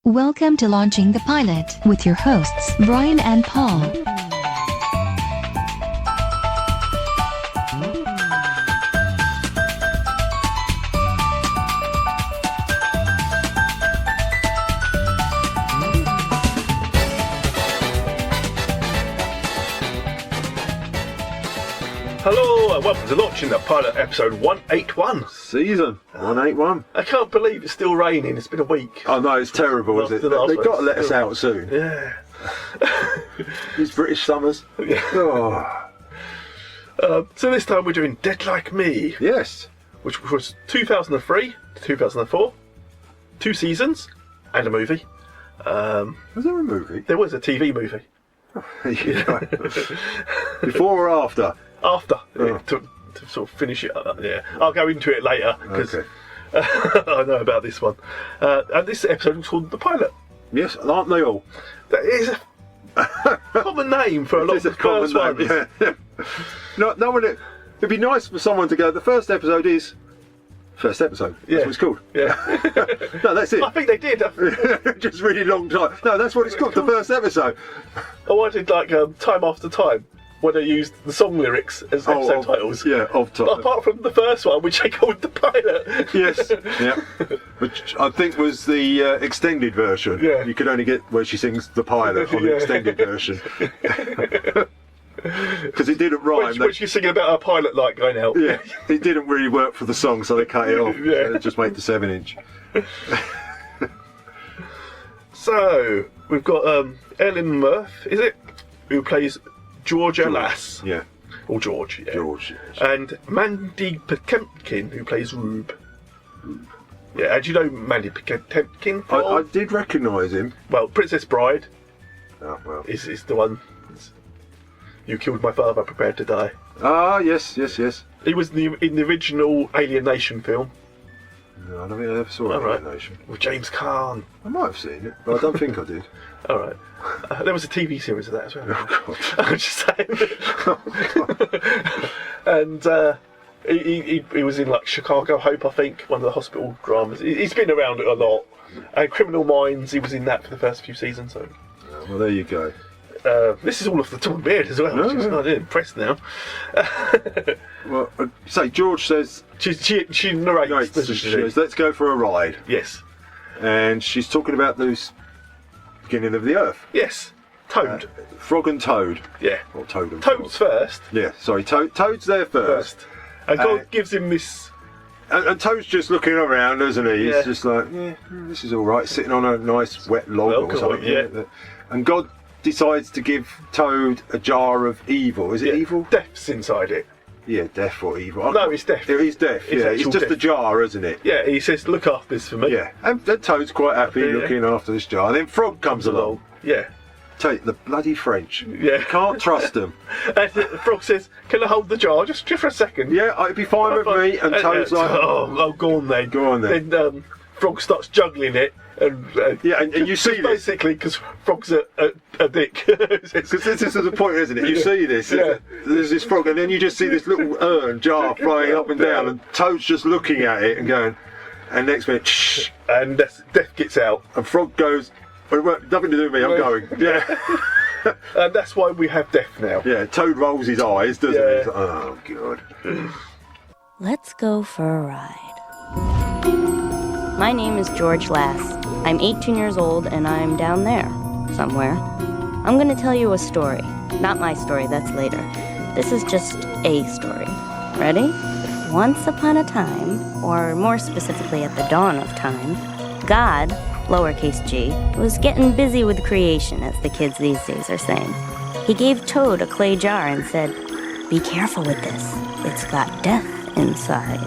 Welcome to Launching the Pilot with your hosts, Brian and Paul. Hello and welcome to Launching the Pilot episode 181. Season 181. I can't believe it's still raining, it's been a week. Oh no, it's terrible, isn't it? The last They've got to one. let us out soon. Yeah. These British summers. Yeah. Oh, So this time we're doing Dead Like Me, yes. which was 2003 to 2004. 2 seasons and a movie. Was there a movie? There was a TV movie. Before or after? After, Oh. to sort of finish it up. Yeah. I'll go into it later, because Okay. I know about this one. And this episode was called The Pilot. Yes, aren't they all? That is a common name for a lot of It's a the common first name. ones. Yeah. No one. It'd be nice for someone to go. The first episode is. First episode. That's Yeah. what it's called. Yeah. No, that's it. I think they did. Just really long time. No, that's what it's called. The first episode. I did like Time After Time, where they used the song lyrics as episode of, titles. Yeah, of top. Apart from the first one, which they called The Pilot. Yes, yeah. Which I think was the extended version. Yeah. You could only get where she sings the pilot on the Yeah. extended version. Because it didn't rhyme. Which you're singing about a pilot light going out. Yeah, it didn't really work for the song, so they cut it off. Yeah. So just made the 7-inch. So, we've got Ellen Murph, is it? Who plays Georgia Lass. Yeah, Or George, yeah. George. And Mandy Patinkin, who plays Rube. Yeah, and do you know Mandy Patinkin? I did recognise him. Well, Princess Bride Oh, well. is the one. You killed my father, prepared to die. Ah, yes. He was in the original Alien Nation film No, I don't think I ever saw All right. Alien Nation. with James Caan. I might have seen it, but I don't think I did. All right. There was a TV series of that as well. Oh, I'm just saying. And he was in like Chicago Hope, I think, one of the hospital dramas. He's been around a lot. And Criminal Minds, he was in that for the first few seasons. So God. Well, there you go. this is all off the top of my head as well. No, which is no. I'm impressed now. Well, say George says, She narrates. doesn't she? she goes, let's go for a ride. Yes. And she's talking about the beginning of the earth. Yes. Toad. Frog and Toad. Yeah. Or Toad and Toad's Frog. first. Yeah, sorry, Toad's there first. And God Uh, gives him this. And Toad's just looking around, isn't he? Yeah. He's just like, yeah, this is all right, sitting on a nice wet log Log or or something. yeah. And God decides to give Toad a jar of evil. Is it Yeah, evil? Death's inside it. Yeah, death or evil. No, it's death. It is death, It's yeah. It's actual just a death. jar, isn't it? Yeah, he says, look after this for me. Yeah. And Toad's quite happy Yeah. looking after this jar. And then Frog comes along. Yeah. Take the bloody French. Yeah. You can't trust them. And the Frog says, can I hold the jar just for a second? Yeah, it'd be fine with me. And Toad's like, oh, go on then. Go on then. Then Frog starts juggling it. And, Yeah, and you see this. basically, because Frog's a dick. Because this is the point, isn't it? You see this. Yeah. There's this frog, and then you just see this little jar flying up and down, and Toad's just looking at it and going, and next minute, shh, And Death gets out. and Frog goes, well, it won't- nothing to do with me, I'm going. Yeah. And that's why we have Death now. Yeah, Toad rolls his eyes, doesn't Yeah. he? He's like, oh, God. Let's go for a ride. My name is George Lass. I'm 18 years old and I'm down there, somewhere. I'm gonna tell you a story. Not my story, that's later. This is just a story. Ready? Once upon a time, or more specifically at the dawn of time, God, lowercase g, was getting busy with creation, as the kids these days are saying. He gave Toad a clay jar and said, "Be careful with this. It's got death inside."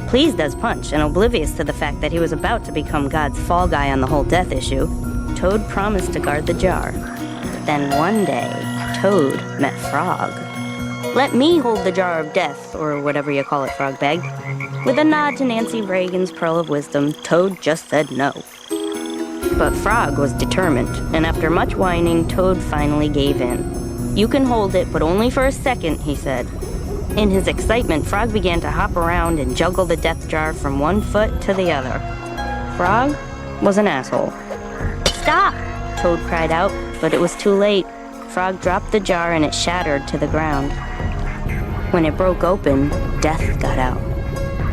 Pleased as punch and oblivious to the fact that he was about to become God's fall guy on the whole death issue, Toad promised to guard the jar. But then one day, Toad met Frog. "Let me hold the jar of death," or whatever you call it, Frog begged. With a nod to Nancy Reagan's pearl of wisdom, Toad just said no. But Frog was determined, and after much whining, Toad finally gave in. "You can hold it, but only for a second," he said. In his excitement, Frog began to hop around and juggle the death jar from one foot to the other. Frog was an asshole. Stop! Toad cried out, but it was too late. Frog dropped the jar and it shattered to the ground. When it broke open, death got out.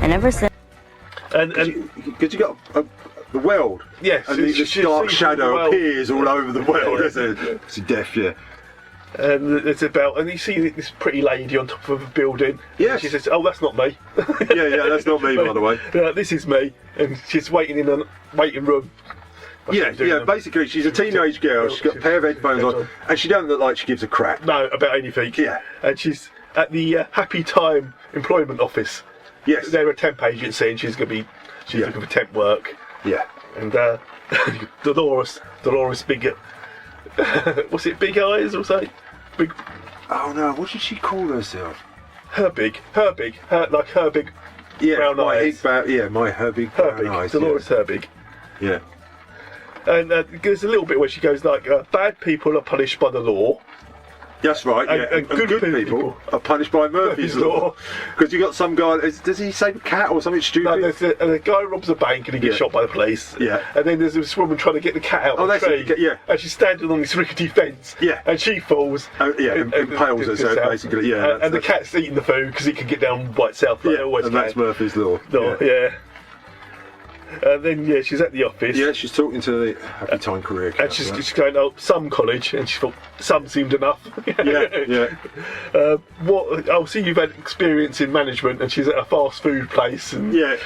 And ever since... Because you got the weld. Yes, And this dark shadow appears all over the weld, isn't it? It's death, yeah. And it's about, and you see this pretty lady on top of a building. Yes. And she says, "Oh, that's not me." Yeah, that's not me, by the way. This is me, and she's waiting in a waiting room. Basically, she's a teenage girl. She's got a pair of headphones on, and she don't look like she gives a crap. No, about anything. Yeah. And she's at the Happy Time Employment Office. Yes. They're a temp agency, and she's looking for temp work. Yeah. And Dolores Big, what's it? Big Eyes or something? Big. Oh no, what did she call herself? Her big, like her big Yeah, brown my eyes. her big brown eyes. Dolores Herbig. Yeah. And there's a little bit where she goes like, bad people are punished by the law. That's right, yeah. And good people are punished by Murphy's Law. Because you got some guy, does he say cat or something stupid? No, there's a guy robs a bank and he gets shot by the police. Yeah. And then there's this woman trying to get the cat out of the tree. Yeah. And she's standing on this rickety fence. Yeah. And she falls. Impales herself, basically, yeah. And the cat's eating the food because it can get down by itself. Like it always and can. that's Murphy's Law. Yeah. And then, she's at the office. Yeah, she's talking to the Happy Time Career And Counsellor. she's going, oh, some college, and she thought some seemed enough. Yeah. See, you've had experience in management, and she's at a fast food place. And Yeah.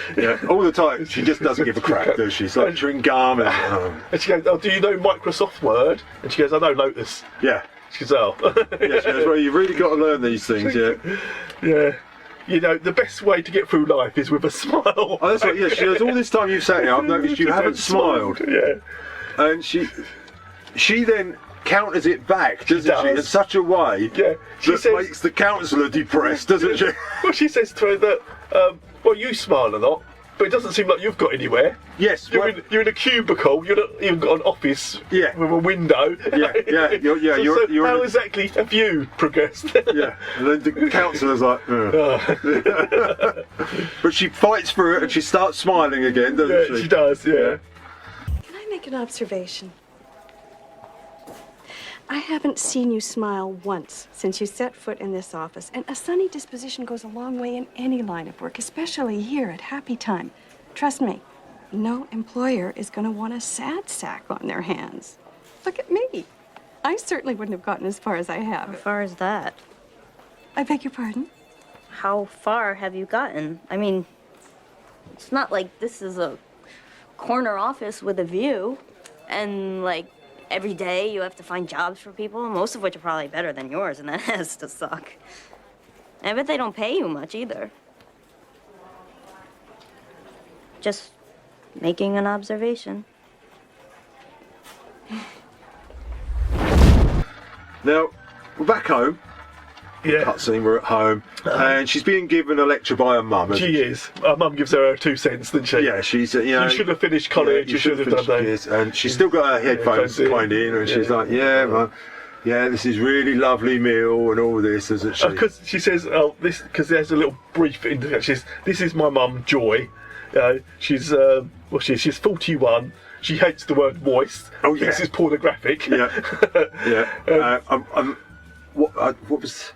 All the time. She just doesn't give a crap, does she? She's like chewing gum and... And she goes, oh, do you know Microsoft Word? And she goes, I know Lotus. Yeah. She goes, oh. Yeah, she goes, well, you've really got to learn these things, yeah. Yeah. You know, the best way to get through life is with a smile. Oh, that's right, yeah. She goes, all this time you've sat here, I've noticed you haven't smiled. Yeah. And she then counters it back, doesn't she? In such a way that makes the counsellor depressed, doesn't she? Well, she says to her that, well, you smile a lot, but it doesn't seem like you've got anywhere. Yes. You're in a cubicle. You've not even got an office with a window. You're how exactly have you progressed? Yeah. And then the counsellor's like, But she fights through it and she starts smiling again, doesn't she? She does, yeah. Can I make an observation? I haven't seen you smile once since you set foot in this office, and a sunny disposition goes a long way in any line of work, especially here at Happy Time. Trust me, no employer is going to want a sad sack on their hands. Look at me. I certainly wouldn't have gotten as far as I have. How far is that? I beg your pardon? How far have you gotten? I mean, it's not like this is a corner office with a view, and like every day you have to find jobs for people, most of which are probably better than yours, and that has to suck. And I bet they don't pay you much either. Just making an observation. Now, we're back home. Yeah. Cutscene, we're at home. And she's being given a lecture by her mum. She is. Her mum gives her 2 cents, doesn't she? Yeah, she's, you should have finished college, you should have done that. Yes, and she's still got her headphones kind in, and she's like, Mum, this is really lovely meal and all this, isn't she? Because she says, because there's a little brief indication. This is my mum, Joy. She's 41. She hates the word moist. Oh, yeah. This is pornographic. Yeah. What was...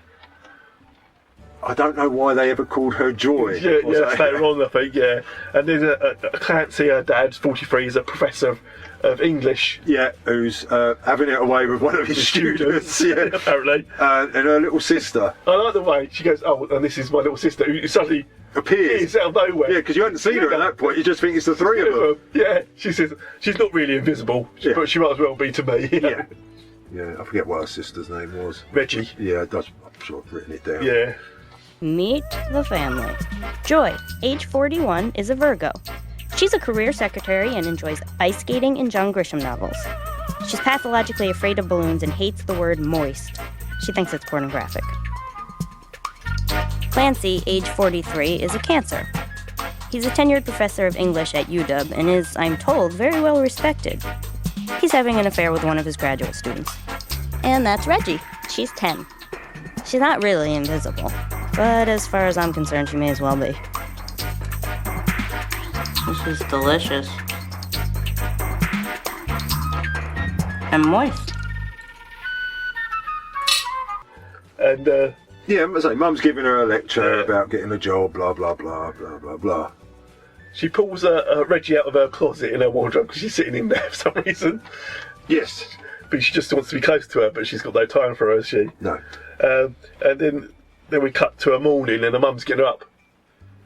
I don't know why they ever called her Joy. Yeah, later on, I think, yeah. And then Clancy, her dad, 43, is a professor of English. Yeah, who's having it away with one of his students. Yeah, apparently. And her little sister. I like the way she goes, oh, and this is my little sister, who suddenly appears out of nowhere. Yeah, because you hadn't seen her at that point, you just think it's the three of them. Yeah, she says, she's not really invisible, but she might as well be to me. Yeah. Yeah, I forget what her sister's name was. Reggie. Yeah, I'm sure I've written it down. Yeah. Meet the family. Joy, age 41, is a Virgo. She's a career secretary and enjoys ice skating and John Grisham novels. She's pathologically afraid of balloons and hates the word moist. She thinks it's pornographic. Clancy, age 43, is a Cancer. He's a tenured professor of English at UW and is, I'm told, very well respected. He's having an affair with one of his graduate students. And that's Reggie. She's 10. She's not really invisible, but as far as I'm concerned, she may as well be. This is delicious. And moist. And yeah, I say, Mum's giving her a lecture about getting a job, blah blah blah blah blah blah. She pulls Reggie out of her closet in her wardrobe because she's sitting in there for some reason. Yes. But she just wants to be close to her, but she's got no time for her, has she? No. And then we cut to her morning, and her mum's getting her up.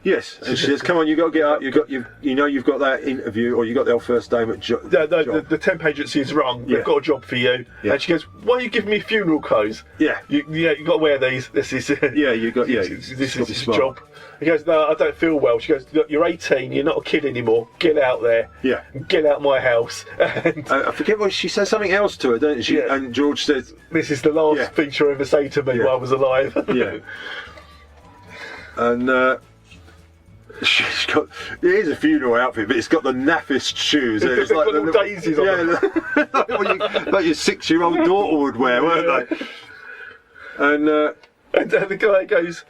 Yes, and she says, "Come on, you got to get up. You've got that interview, or you got their first day at job." No, the temp agency is wrong. Yeah. They've got a job for you. Yeah. And she goes, "Why are you giving me funeral clothes? Yeah. You got to wear these. This is This is your job." He goes, "No, I don't feel well." She goes, "Look, you're 18. You're not a kid anymore. Get out there. Yeah. Get out my house." And I forget what she says. Something else to her, don't she? Yeah. And George says, "This is the last thing she'll ever say to me while I was alive." Yeah. And she's got. It is a funeral outfit, but it's got the naffest shoes. It's like little daisies on them. Like your 6-year-old daughter would wear, weren't they? And the guy goes,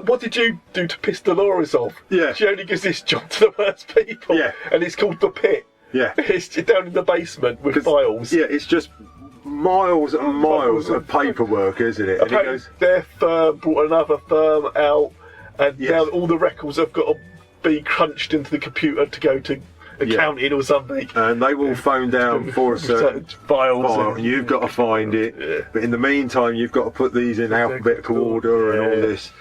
"What did you do to piss Dolores off?" Yeah. She only gives this job to the worst people. Yeah. And it's called The Pit. Yeah. It's down in the basement with files. Yeah, it's just miles and miles of paperwork, isn't it? And he Apparently goes, their firm brought another firm out, and Yes. now all the records have got to be crunched into the computer to go to accounting or something. and they will phone down for a certain files. file, and you've got to find it. Yeah. But in the meantime, you've got to put these in alphabetical order and all this.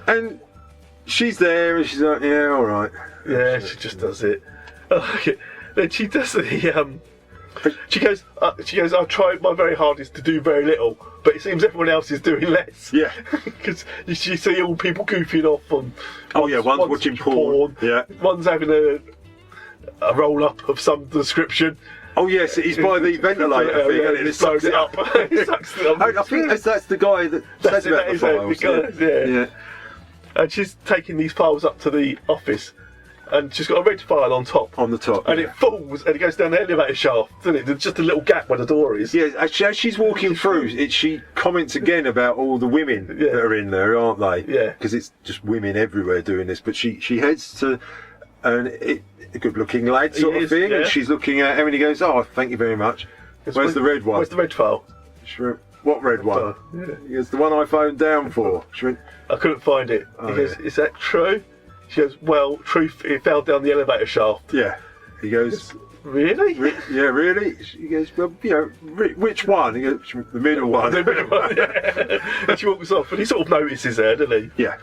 And she's there, and she's like, "Yeah, all right." Yeah, she just does it. I like it. Then she does the She goes. I tried my very hardest to do very little, but it seems everyone else is doing less. Yeah. Because you see all people goofing off on. One's watching porn. Yeah. One's having a roll up of some description. Oh yes, he's by the ventilator thing, and it blows sucks it up. It sucks it up. I think that's the guy that says about the files. Yeah. And she's taking these files up to the office, and she's got a red file on top. On the top. And it falls, and it goes down the elevator shaft, doesn't it? There's just a little gap where the door is. Yeah, actually, as she's walking through, she comments again about all the women that are in there, aren't they? Yeah. Because it's just women everywhere doing this. But she heads to a good-looking lad sort of thing, and she's looking at him, and he goes, "Oh, thank you very much. Where's the red one?" Where's the red file? She went, "What red one?" Yeah. He goes, "The one I phoned down for." She went, I couldn't find it. He goes, "Is that true?" She goes, "Well, truth, it fell down the elevator shaft." "Yeah." He goes, "Really?" "Yeah, really?" He goes, "Well, which one?" He goes, "The middle one." The middle one, yeah. And she walks off, and he sort of notices her, doesn't he? Yeah.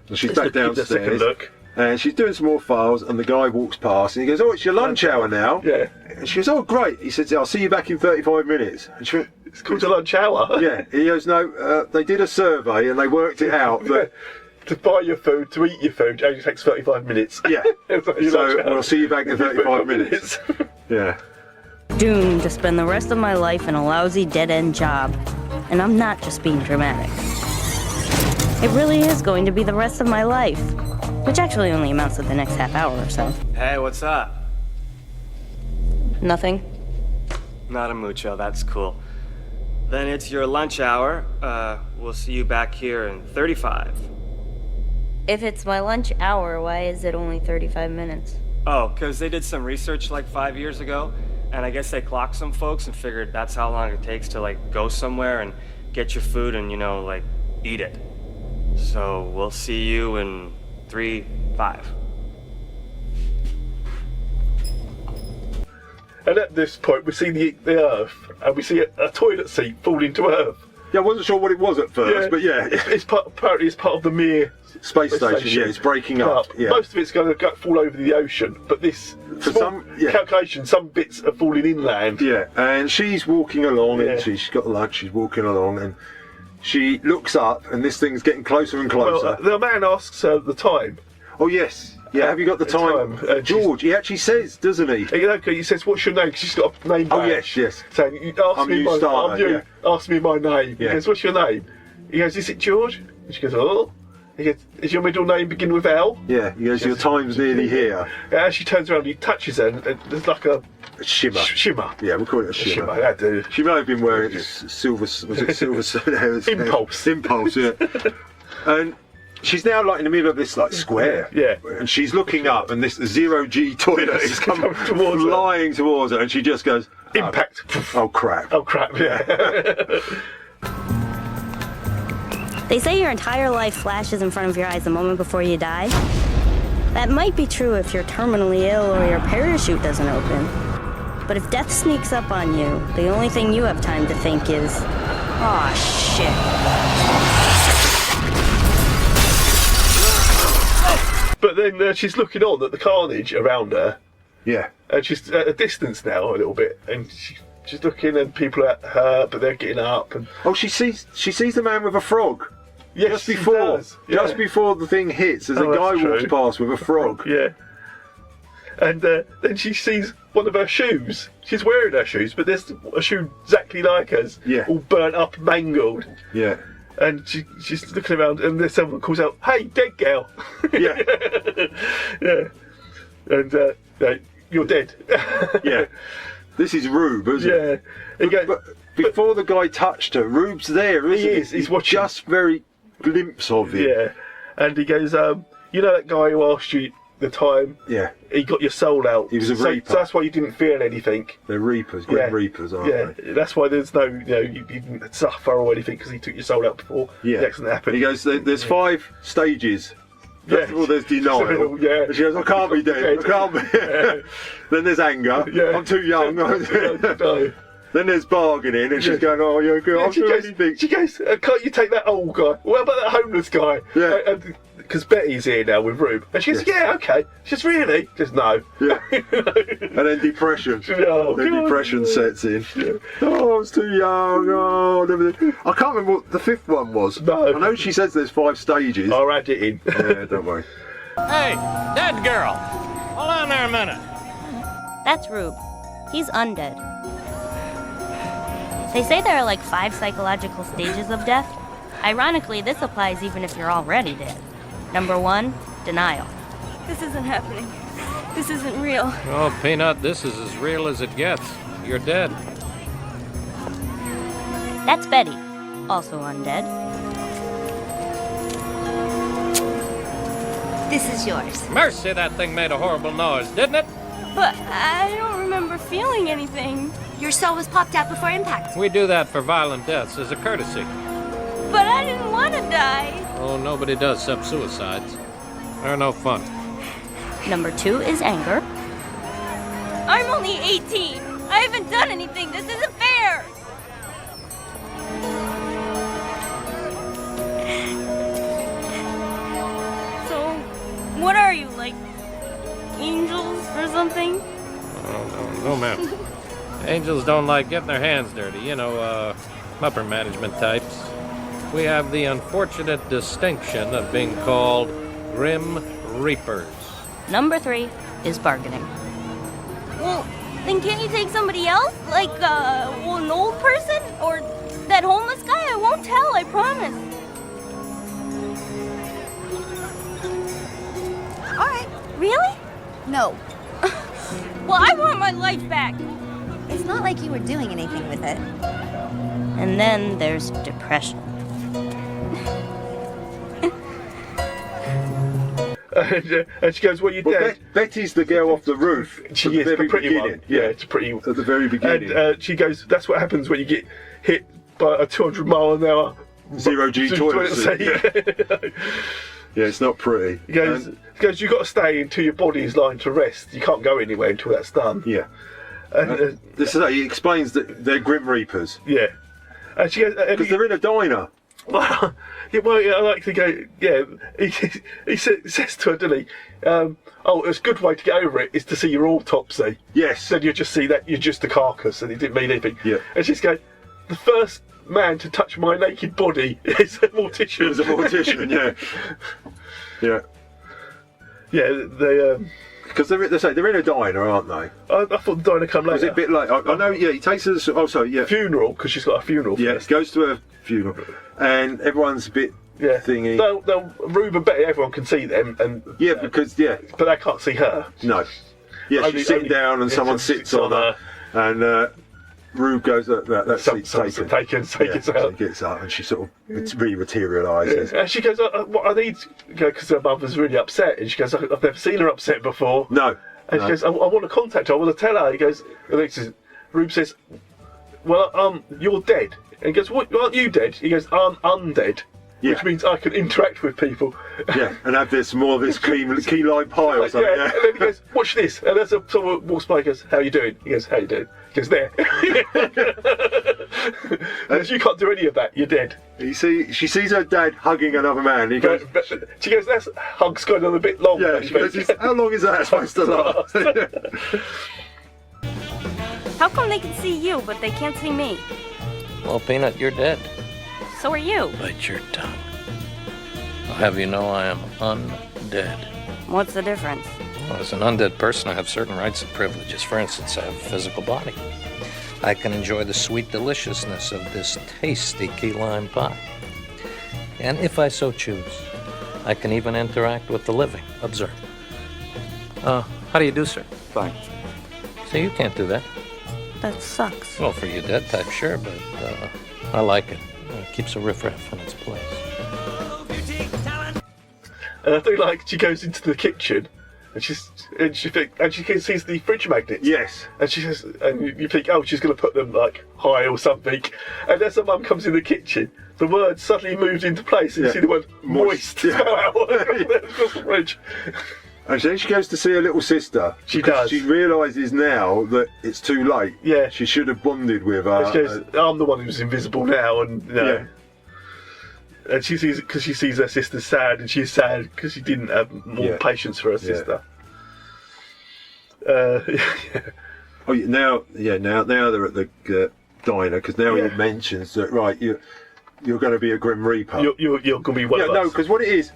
And she's back Gives a second downstairs. look. And she's doing some more files, and the guy walks past, and he goes, "Oh, it's your lunch hour now." Yeah. And she goes, "Oh, great." He says, "I'll see you back in 35 minutes." And she went, It's called a lunch hour. "Yeah." He goes, "No, they did a survey, and they worked it out that." To buy your food, to eat your food, it only takes 35 minutes. Yeah. It's like your So lunch hour. we'll see you back in 35 minutes. Yeah. Doomed to spend the rest of my life in a lousy dead-end job. And I'm not just being dramatic. It really is going to be the rest of my life. Which actually only amounts to the next half hour or so. Hey, what's up? Nothing. Not a mucho, that's cool. Then it's your lunch hour. We'll see you back here in 35. If it's my lunch hour, why is it only 35 minutes? Oh, because they did some research like 5 years ago, and I guess they clocked some folks and figured that's how long it takes to like go somewhere and get your food and, like, eat it. So we'll see you in 3-5. And at this point, we see the Earth, and we see a toilet seat fall into Earth. Yeah, I wasn't sure what it was at first, but yeah. Apparently it's part of the Mir Space station, yeah, it's breaking up. Yeah. Most of it's going to fall over the ocean, but this calculation, some bits are falling inland. Yeah, and she's walking along, and she's got lunch, she's walking along, and she looks up, and this thing's getting closer and closer. Well, the man asks her the time. Oh, yes. Yeah, have you got the time? George, he actually says, doesn't he? He says, "What's your name?" Because she's got a name badge. Oh, yes. Saying, "Ask me my name." Ask me my name. He goes, "What's your name?" He goes, "Is it George?" And she goes, "Oh." He goes, "Is your middle name begin with L?" Yeah, he goes, "Your time's nearly here." As she turns around, he touches her, and there's like a shimmer. Yeah, we'll call it a shimmer. That do. She may have been wearing silver. Was it silver? Impulse. Impulse. Yeah. And she's now like in the middle of this like square. Yeah. And she's looking up, and this 0G toilet is coming flying towards her, and she just goes, Impact. Oh crap. Oh crap, yeah. They say your entire life flashes in front of your eyes the moment before you die. That might be true if you're terminally ill or your parachute doesn't open. But if death sneaks up on you, the only thing you have time to think is, "Aw, shit." But then she's looking on at the carnage around her. Yeah. And she's at a distance now a little bit, and she's looking, and people are at her, but they're getting up. And Oh, she sees the man with a frog. yes, Just she before, does. Yeah. just before the thing hits, there's Oh, a guy that's walks true. past with a frog. Yeah. And then she sees one of her shoes. She's wearing her shoes, but there's a shoe exactly like hers, Yeah. all burnt up, mangled. Yeah. And she's looking around, and there's someone calls out, "Hey, dead girl!" Yeah. Yeah. And you're dead. Yeah. This is Rube, isn't it? Yeah. He goes, But before the guy touched her, Rube's there, isn't he? is, he's watching. Just very glimpse of him. Yeah. And he goes, you know that guy who asked you the time? Yeah. He got your soul out. He was a reaper. So that's why you didn't feel anything. They're reapers, great Yeah. reapers, aren't Yeah, they? that's why there's no, you didn't suffer or anything because he took your soul out before Yeah. the accident happened. He goes, there's 5 stages. First of all, there's denial. Yeah. And she goes, I can't be dead. I can't be. Then there's anger. Yeah. I'm too young. No. Then there's bargaining, and she's going, oh, you're good. Yeah, I'll do anything. she goes, can't you take that old guy? What about that homeless guy? Yeah. Because Betty's here now with Rube. And she goes, yeah, okay. She goes, really? She goes, no. Yeah. And then depression. Oh, then God. depression sets in. Oh, I was too young. Oh, and everything. I can't remember what the 5th one was. No. I know she says there's 5 stages. I'll add it in. Yeah, don't worry. Hey, dead girl. Hold on there a minute. That's Rube. He's undead. They say there are like 5 psychological stages of death. Ironically, this applies even if you're already dead. Number 1, denial. This isn't happening. This isn't real. Oh, Peanut, this is as real as it gets. You're dead. That's Betty, also undead. This is yours. Mercy, that thing made a horrible noise, didn't it? But I don't remember feeling anything. Your cell was popped out before impact. We do that for violent deaths as a courtesy. But I didn't want to die. Oh, nobody does except suicides. They're no fun. Number 2 is anger. I'm only 18. I haven't done anything. This isn't fair. So, what are you, like, angels or something? Oh, no, ma'am. Angels don't like getting their hands dirty. You know, upper management types. We have the unfortunate distinction of being called Grim Reapers. Number 3 is bargaining. Well, then can't you take somebody else? Like, an old person? Or that homeless guy? I won't tell, I promise. All right. Really? No. Well, I want my life back. It's not like you were doing anything with it. And then there's depression. And she goes, well, you're Well, dead. Betty's the girl off the roof. She at the is very the pretty beginning. one. Yeah, it's a pretty At the very beginning. And she goes, that's what happens when you get hit by a 200 mile an hour Zero G toilet seat. Yeah, it's not pretty. He goes, you've got to stay until your body is lying to rest. You can't go anywhere until that's done. Yeah. And, This is how he explains that they're Grim Reapers. yeah. And she goes, Because they're in a diner. well, yeah, I like to go, yeah. He says to her, doesn't he? Oh, a good way to get over it is to see your autopsy. Yes. Then you just see that you're just a carcass and it didn't mean anything. Yeah. And she's going, the first man to touch my naked body is a mortician. As a mortician, yeah. Yeah. Yeah, they. Because they're in a diner, aren't they? I thought the diner come later. Was it a bit late? I know, yeah, he takes her to, oh, sorry, yeah. Funeral, because she's got a funeral. Yeah, first. goes to her funeral. And everyone's a bit Yeah. thingy. They'll Rube and Betty, everyone can see them, and Yeah, because, yeah, but they can't see her. no. Yeah, Only- she's sitting only- down and yeah, someone someone sits on her. And Rube goes, that seat's taken. Taken, Yeah, out. so he gets up and she sort of re-materialises. And she goes, what I need, because her mother's really upset, and she goes, I've never seen her upset before. No. And she goes, I want to contact her, I want to tell her. He goes, and this is Rube says, well, you're dead. And he goes, what, aren't you dead? He goes, I'm undead. Yeah. Which means I can interact with people. Yeah, and have this more of this key lime pie or something. Yeah. And then he goes, watch this. And as someone walks by, he goes, how you doing? He goes, how you doing? He goes, there. And you can't do any of that. You're dead. She sees her dad hugging another man. He goes, she goes, that hug's going on a bit long. yeah. She goes, how long is that supposed to last? How come they can see you, but they can't see me? Well, Peanut, you're dead. So are you. Bite your tongue. I'll have you know I am undead. What's the difference? Well, as an undead person, I have certain rights and privileges. For instance, I have a physical body. I can enjoy the sweet deliciousness of this tasty key lime pie. And if I so choose, I can even interact with the living. Observe. How do you do, sir? Fine. So you can't do that. That sucks. Well, for you dead type, sure, but I like it. It keeps a riffraff in its place. And I do like she goes into the kitchen and she sees the fridge magnets. Yes. And she says, and you think, oh, she's going to put them like high or something. And as her mum comes in the kitchen, the word suddenly moves into place, and you see the word moist spell out across the fridge. And then she goes to see her little sister. She does. She realises now that it's too late. Yeah. She should have bonded with her. And she goes, I'm the one who's invisible now, and you know. Yeah. And she sees it because she sees her sister sad, and she's sad because she didn't have more patience for her sister. Oh, now they're at the diner because now he mentions that you're going to be a Grim Reaper. You're going to be one of us. No, because what it is,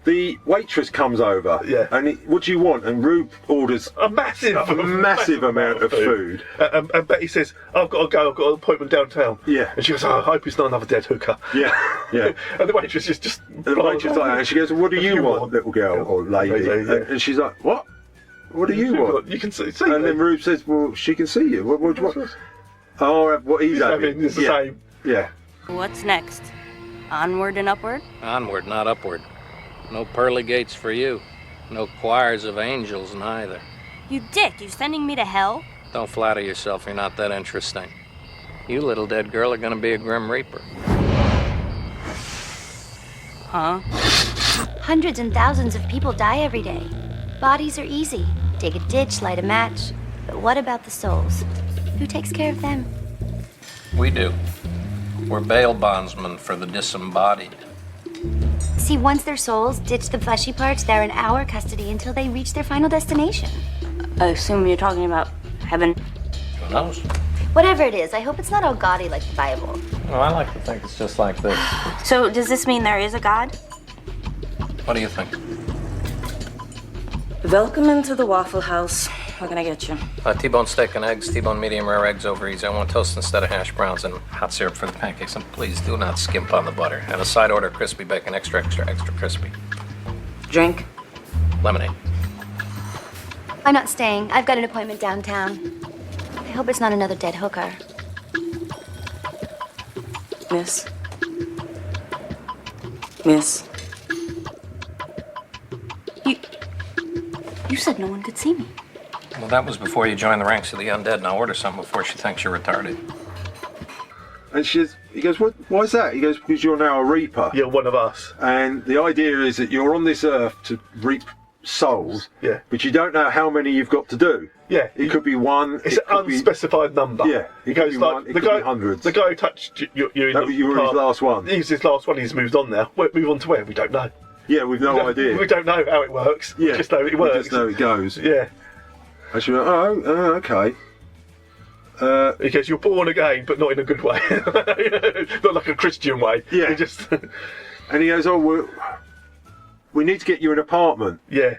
the waitress comes over. Yeah. And what do you want? And Rube orders a massive amount of food. And Betty says, I've got to go. I've got an appointment downtown. Yeah. And she goes, oh, I hope it's not another dead hooker. Yeah. Yeah. And the waitress is just. And the waitress and she goes, what do you want, little girl or lady? Yeah. And she's like, what? What do you want? You can see. And then Rube says, well, she can see you. What do you want? Oh, what he's having. It's the same. Yeah. What's next? Onward and upward? Onward, not upward. No pearly gates for you. No choirs of angels neither. You dick, you sending me to hell? Don't flatter yourself, you're not that interesting. You little dead girl are gonna be a Grim Reaper. Huh? Hundreds and thousands of people die every day. Bodies are easy. Dig a ditch, light a match. But what about the souls? Who takes care of them? We do. We're bail bondsmen for the disembodied. See, once their souls ditch the fleshy parts, they're in our custody until they reach their final destination. I assume you're talking about heaven. Who knows? Whatever it is, I hope it's not all gaudy like the Bible. Well, I like to think it's just like this. So, does this mean there is a God? What do you think? Welcome into the Waffle House. What can I get you? T-bone steak and eggs, T-bone medium rare eggs over easy. I want toast instead of hash browns and hot syrup for the pancakes. And please do not skimp on the butter. And a side order crispy bacon, extra crispy. Drink? Lemonade. I'm not staying. I've got an appointment downtown. I hope it's not another dead hooker. Miss? Miss? You said no one could see me. Well, that was before you joined the ranks of the undead. Now order something before she thinks you're retarded. And he goes, why is that? He goes, because you're now a Reaper. You're one of us. And the idea is that you're on this earth to reap souls. Yeah. But you don't know how many you've got to do. Yeah. It could be one. It's an unspecified number. Yeah. He goes like the guy. Hundreds. The guy who touched you in the you were his last one. He's his last one. He's moved on now. Move on to where? We don't know. Yeah, we've no idea. We don't know how it works. Yeah. We just know it works. We just know it goes. Yeah. And she went, okay. Because you're born again, but not in a good way. Not like a Christian way. Yeah. You just. And he goes, we need to get you an apartment. Yeah.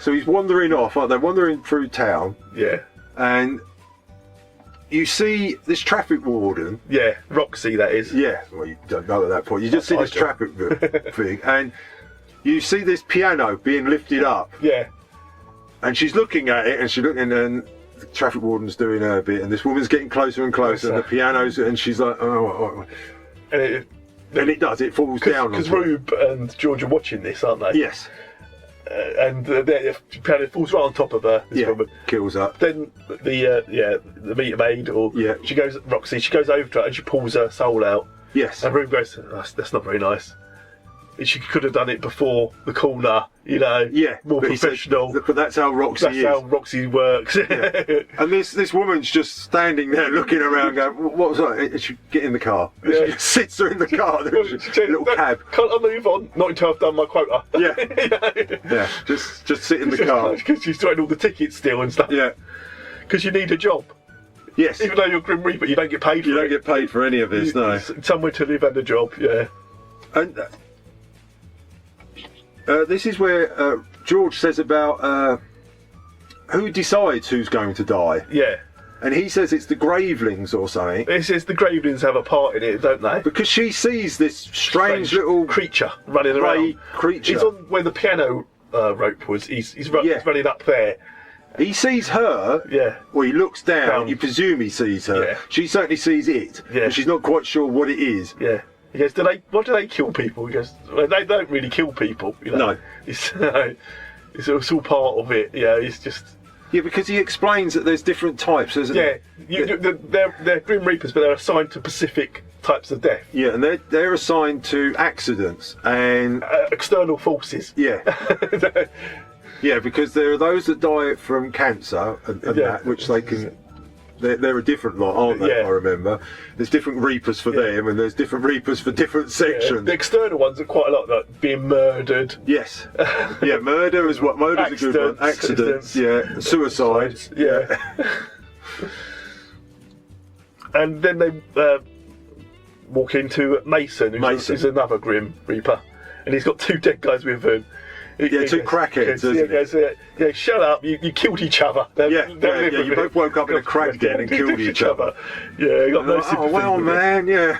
So he's wandering off, aren't they? Wandering through town. Yeah. And you see this traffic warden. Yeah, Roxy, that is. Yeah, well, you don't know at that point. You just see this traffic thing, and you see this piano being lifted up. Yeah. And she's looking at it, and she's looking, and the traffic warden's doing her bit, and this woman's getting closer and closer, and the piano's, and she's like, oh. And it does, it falls down. Because Rube and George are watching this, aren't they? Yes. and apparently falls right on top of her. This woman kills her. Then the meter maid, Roxy, she goes over to her and she pulls her soul out. Yes. And Rube goes, that's not very nice. She could have done it before the corner, more professional. But that's how Roxy is. That's how Roxy works. Yeah. And this woman's just standing there looking around going, what was that? And she get in the car. And she just sits her in the car. Little cab. Can't I move on? Not until I've done my quota. Yeah. Just sit in the car. Because she's doing all the tickets still and stuff. Yeah. Because you need a job. Yes. Even though you're Grim Reaper, you don't get paid for it. You don't get paid for any of this, no. Somewhere to live and a job, yeah. And this is where George says about who decides who's going to die. Yeah. And he says it's the Gravelings or something. It says the Gravelings have a part in it, don't they? Because she sees this strange little creature running around. Creature. He's on where the piano rope was. He's running up there. He sees her. Yeah. Well, he looks down. You presume he sees her. Yeah. She certainly sees it. Yeah. But she's not quite sure what it is. Yeah. He goes, why do they kill people? He goes, well, they don't really kill people. No. It's all part of it. Yeah, it's just... Yeah, because he explains that there's different types, isn't there? Yeah, they're Grim Reapers, but they're assigned to specific types of death. Yeah, and they're assigned to accidents and... external forces. Yeah. Yeah, because there are those that die from cancer and that, which they can... They're a different lot, aren't they? I remember. There's different Reapers for them, and there's different Reapers for different sections. The external ones are quite a lot, like being murdered. Yes. Yeah, murder is what... Murder's a good one. Accidents, yeah. Suicides. Yeah. And then they walk into Mason, who's another Grim Reaper. And he's got two dead guys with him. Two crackheads, isn't he? Shut up, you killed each other. You both woke up in a crack den and killed each other. Yeah, you got no sympathy. Oh, well, man, yeah.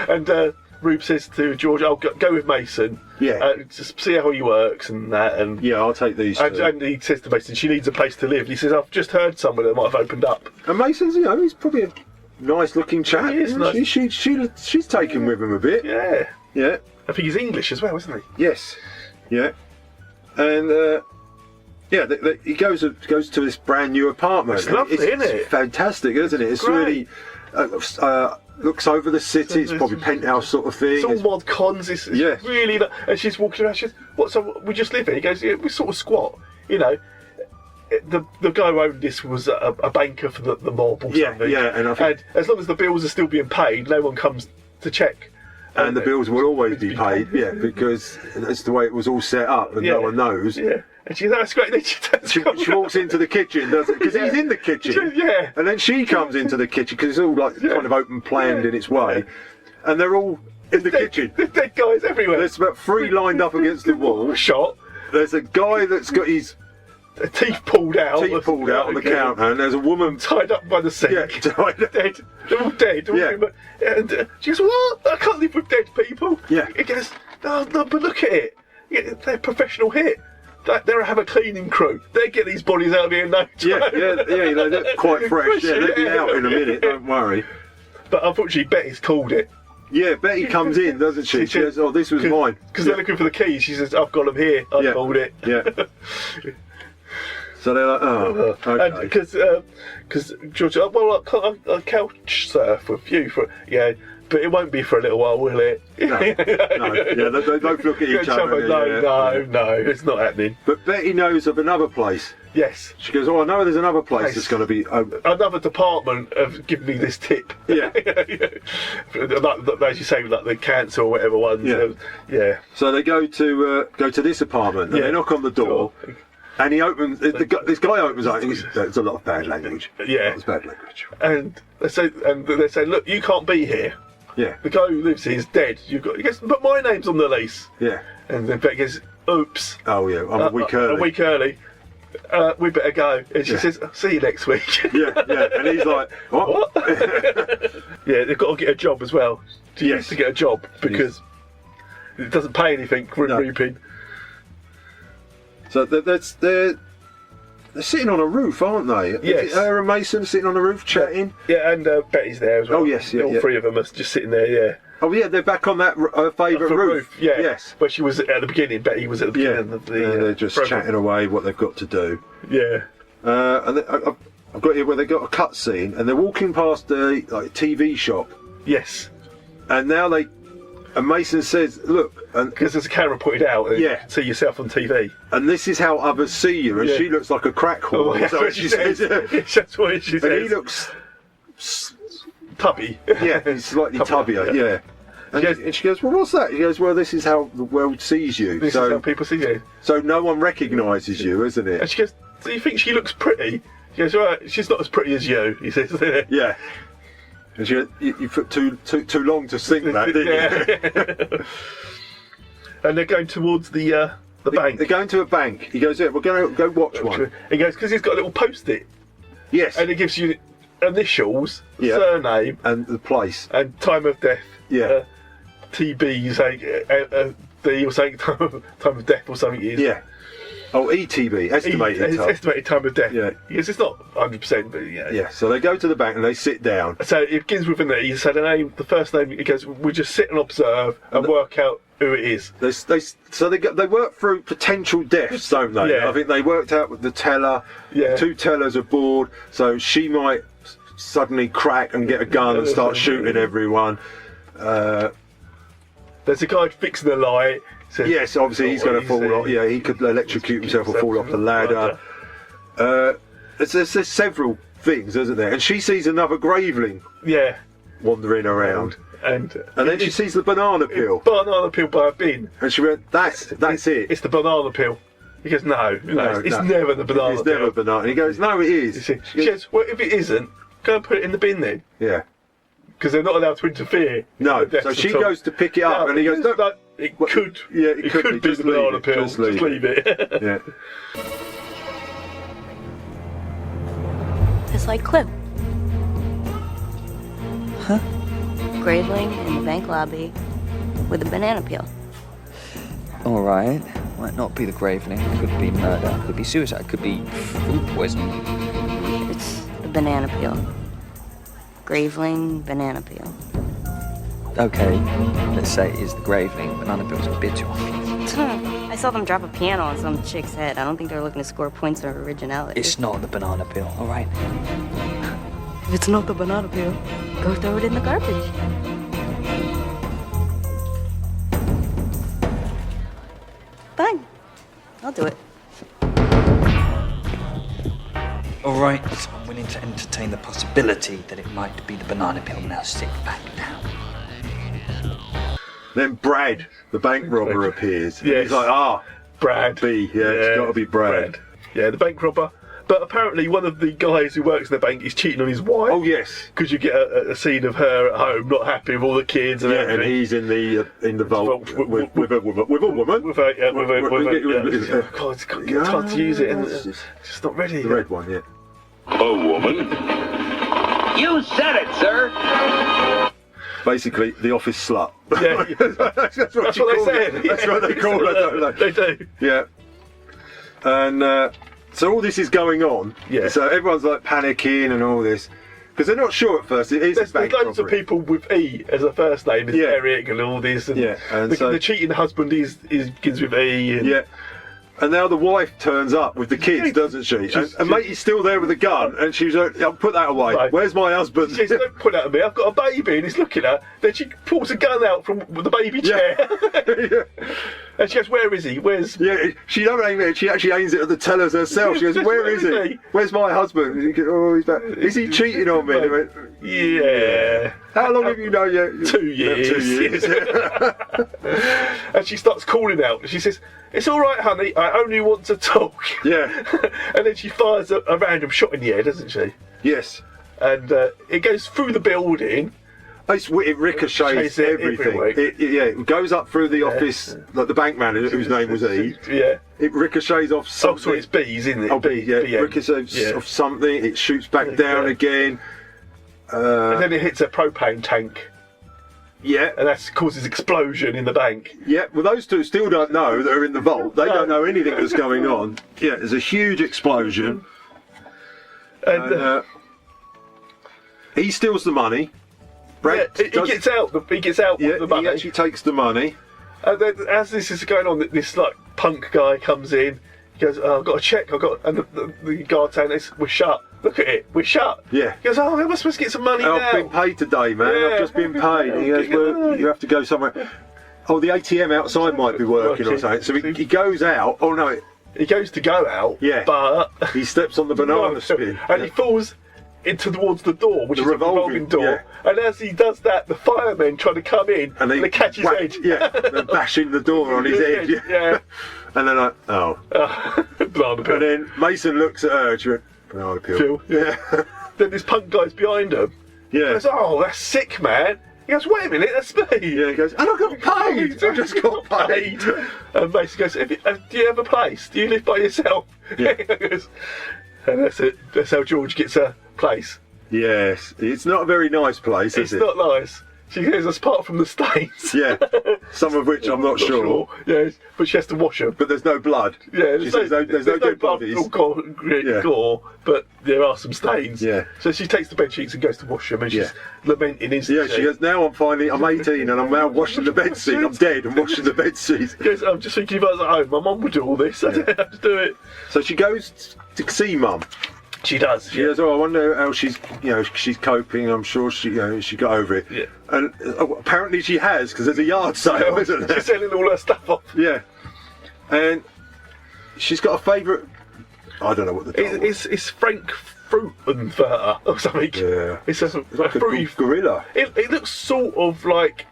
And Rube says to George, I'll go with Mason. Yeah. Just see how he works and that. And yeah, I'll take these two. And he says to Mason, she needs a place to live. And he says, I've just heard somewhere that might have opened up. And Mason's, he's probably a nice-looking chap. He is nice. She's taken with him a bit. Yeah. Yeah. I think he's English as well, isn't he? Yes. Yeah, and he goes to this brand new apartment. It's lovely, isn't it? It's fantastic, isn't it? It's really looks over the city. It's probably penthouse sort of thing. It's all mod cons. It's really. And she's walking around. She says, "What? So we just live here?" He goes, "Yeah, we sort of squat." The guy who owned this was a banker for the mob or something. Yeah, and as long as the bills are still being paid, no one comes to check. And the bills will always be paid, because that's the way it was all set up, and no one knows. Yeah, and she that's great. She walks into the kitchen, doesn't? Because he's in the kitchen. Yeah. And then she comes into the kitchen because it's all like kind of open planned in its way, and they're all in the kitchen. There's dead guys everywhere. There's about 3 lined up against the wall. Shot. There's a guy that's got his teeth pulled out on the counter, and there's a woman tied up by the sink. Yeah, dead. They're all dead. And she goes, "What? I can't live with dead people." Yeah. He goes, "No, but look at it. They're a professional hit. They have a cleaning crew. They get these bodies out of here in no time." Yeah. They look quite fresh. Yeah, they'll be out in a minute. Don't worry. But unfortunately, Betty's called it. Yeah, Betty comes in, doesn't she? She goes, "Oh, this was mine." Because they're looking for the keys. She says, "I've got them here. I called it." Yeah. So they're like, oh, okay. Because George, well, I'll couch surf with you but it won't be for a little while, will it? No. Yeah, they both look at each other. No, it's not happening. But Betty knows of another place. Yes. She goes, "Oh, I know there's another place that's going to be open." Another department have given me this tip. Yeah. As you say, like the cancer or whatever ones. Yeah. So they go to this apartment and they knock on the door. And he opens. This guy opens up. There's a lot of bad language. Yeah, it's bad language. And they say, "Look, you can't be here. Yeah, the guy who lives here is dead. He goes, but my name's on the lease." Yeah, and then Becky goes, "Oops. Oh yeah, I'm a week early. A week early. We better go." And she says, "See you next week." Yeah. And he's like, "What?" Yeah, they've got to get a job as well. To get a job because it doesn't pay anything. Reaping. So they're sitting on a roof, aren't they? Yes. Her and Mason sitting on a roof chatting. Yeah, and Betty's there as well. Oh yes, all 3 of them are just sitting there. Yeah. Oh yeah, they're back on that favourite roof. Yeah. Yes. Where she was at the beginning. Betty was at the beginning of the. They're just program. chatting away what they've got to do. Yeah. And I've got here where they got a cut scene, and they're walking past a TV shop. Yes. And now and Mason says, "Look," and because there's a camera pointed out, and yeah, you can see yourself on TV. And this is how others see you, and she looks like a crack whore. Oh, that's what she says. That's what she says. And he looks tubby. Yeah, he's slightly tubbier. Yeah. And she goes, "Well, what's that?" He goes, "Well, this is how the world sees you. This is how people see you. So no one recognises you, isn't it?" And she goes, "Do you think she looks pretty?" He goes, "Right, she's not as pretty as you." He says, "Yeah." And she goes, "You took too long to think that, didn't you?" And they're going towards the bank. They're going to a bank. He goes, "Yeah, we're going to go watch one." He goes, because he's got a little post-it. Yes. And it gives you initials, surname, and the place, and time of death. Yeah. TB, you say, D, or saying time of death or something. It is. Yeah. Oh, ETB, estimated time. Estimated time of death. Yeah. Yes, it's not 100%, but yeah. Yeah, so they go to the bank and they sit down. So it begins with an E. So the first name, it goes, we just sit and observe and work out who it is. They work through potential deaths, don't they? Yeah. I think they worked out with the teller. Yeah. 2 tellers aboard, so she might suddenly crack and get a gun and start shooting everyone. There's a guy fixing the light. Says, yes, obviously he's going to fall off. Yeah, he could electrocute himself or fall off the ladder. There's several things, isn't there? And she sees another Graveling. Yeah. Wandering around. And then she sees the banana peel. Banana peel by a bin. And she went, that's it. It's the banana peel. He goes, no, it's never the banana peel. It's never banana. And he goes, no, it is. She goes, well, if it isn't, go and put it in the bin then. Yeah. Because they're not allowed to interfere. No, so she goes to pick it up and he goes, no. It could be the banana peel. Just leave it. Yeah. It's like Clip. Huh? Graveling in the bank lobby with a banana peel. Alright. Might not be the Graveling. Could be murder. Could be suicide. Could be food poisoning. It's the banana peel. Graveling, banana peel. Okay, let's say it is the Graveling. Banana peel's a bit too obvious. I saw them drop a piano on some chick's head. I don't think they're looking to score points or originality. It's not the banana peel, alright? If it's not the banana peel, go throw it in the garbage. Fine. I'll do it. Alright, I'm willing to entertain the possibility that it might be the banana peel. Now sit back down. Then Brad, the bank robber, appears. Yes. He's like, Brad. B, it's got to be Brad. Yeah, the bank robber. But apparently one of the guys who works in the bank is cheating on his wife. Oh, yes. Because you get a scene of her at home, not happy with all the kids and everything. And he's in the vault with a woman. With a God, it's hard to use it. And it's just not ready. The red one, yeah. A woman? You said it, sir. Basically, the office slut. Yeah, that's what they said. That's what they call it. I don't know. They do. Yeah. And so all this is going on. Yeah. So everyone's like panicking and all this because they're not sure at first. It is There's a bank loads robbery. of people with E as a first name. There's Eric and all this. And and the cheating husband begins with E. And And now the wife turns up with the kids, doesn't she? And matey's still there with a gun, and she's like, "I'll put that away. Right. Where's my husband?" She says, "Don't put that at me. I've got a baby," and he's looking at her. Then she pulls a gun out from the baby chair. And she goes, "Where is he? Where's?" Yeah, she don't aim it. She actually aims it at the tellers herself. She goes, "Where is he? Where's my husband?" And he goes, "Oh, he's back. Is he cheating on me?" Went, yeah. How long have you known yet? 2 years. 2 years. And she starts calling out. She says, "It's all right, honey. I only want to talk." Yeah. And then she fires a random shot in the air, doesn't she? Yes. And it goes through the building. It ricochets everything. It goes up through the office, like the bank manager, whose name was E. Yeah. It ricochets off something. Oh, sorry, it's B's, isn't it? Oh, B, yeah. It ricochets off something. It shoots back down again. And then it hits a propane tank. Yeah. And that causes explosion in the bank. Yeah, well, those two still don't know they're in the vault. They don't know anything that's going on. Yeah, there's a huge explosion. And he steals the money. Brad he gets out. He gets out with the money. He actually takes the money. And then, as this is going on, this like punk guy comes in. He goes, "Oh, I've got a check. And the guard saying, "We're shut. Look at it. We're shut." Yeah. He goes, "Oh, am I supposed to get some money now?" I've been paid today, man. Yeah, I've just been paid. He goes, "Well, you have to go somewhere." Oh, the ATM outside might be working or something. So he goes out. Oh no, he goes to go out. Yeah. But he steps on the banana spin and he falls towards the door, which is a revolving door. Yeah. And as he does that, the firemen try to come in and they catch his head. Yeah, they're bashing the door on his head. Yeah. And then banana peel. And then Mason looks at her. She went, banana peel. Yeah. Then this punk guy's behind him. Yeah. He goes, "Oh, that's sick, man." He goes, "Wait a minute, that's me." Yeah, he goes, "And I got paid. I just got paid." And Mason goes, "Do you have a place? Do you live by yourself?" Yeah. And that's it. That's how George gets a place. Yes, it's not a very nice place, is it? It's not nice. She goes, apart from the stains. Yeah, some of which I'm not sure. Yes, but she has to wash them. But there's no blood. Yeah, there's no dead bodies. Or gore, but there are some stains. Yeah. So she takes the bed sheets and goes to wash them, and she's lamenting instantly. Yeah, she goes, "Now I'm 18 and I'm now washing the bed sheet. I'm dead and washing the bed sheets." She goes, "I'm just thinking if I was at home, my mum would do all this. I don't have to do it." So she goes to see mum. She does. She goes, "Oh, I wonder how she's coping. I'm sure she got over it." Yeah. And apparently she has, because there's a yard sale, isn't there? She's selling all her stuff off. Yeah. And she's got a favourite. I don't know what the doll is. It's Frank Fruitenfurter or something. Yeah. It's like a fruity gorilla. It looks sort of like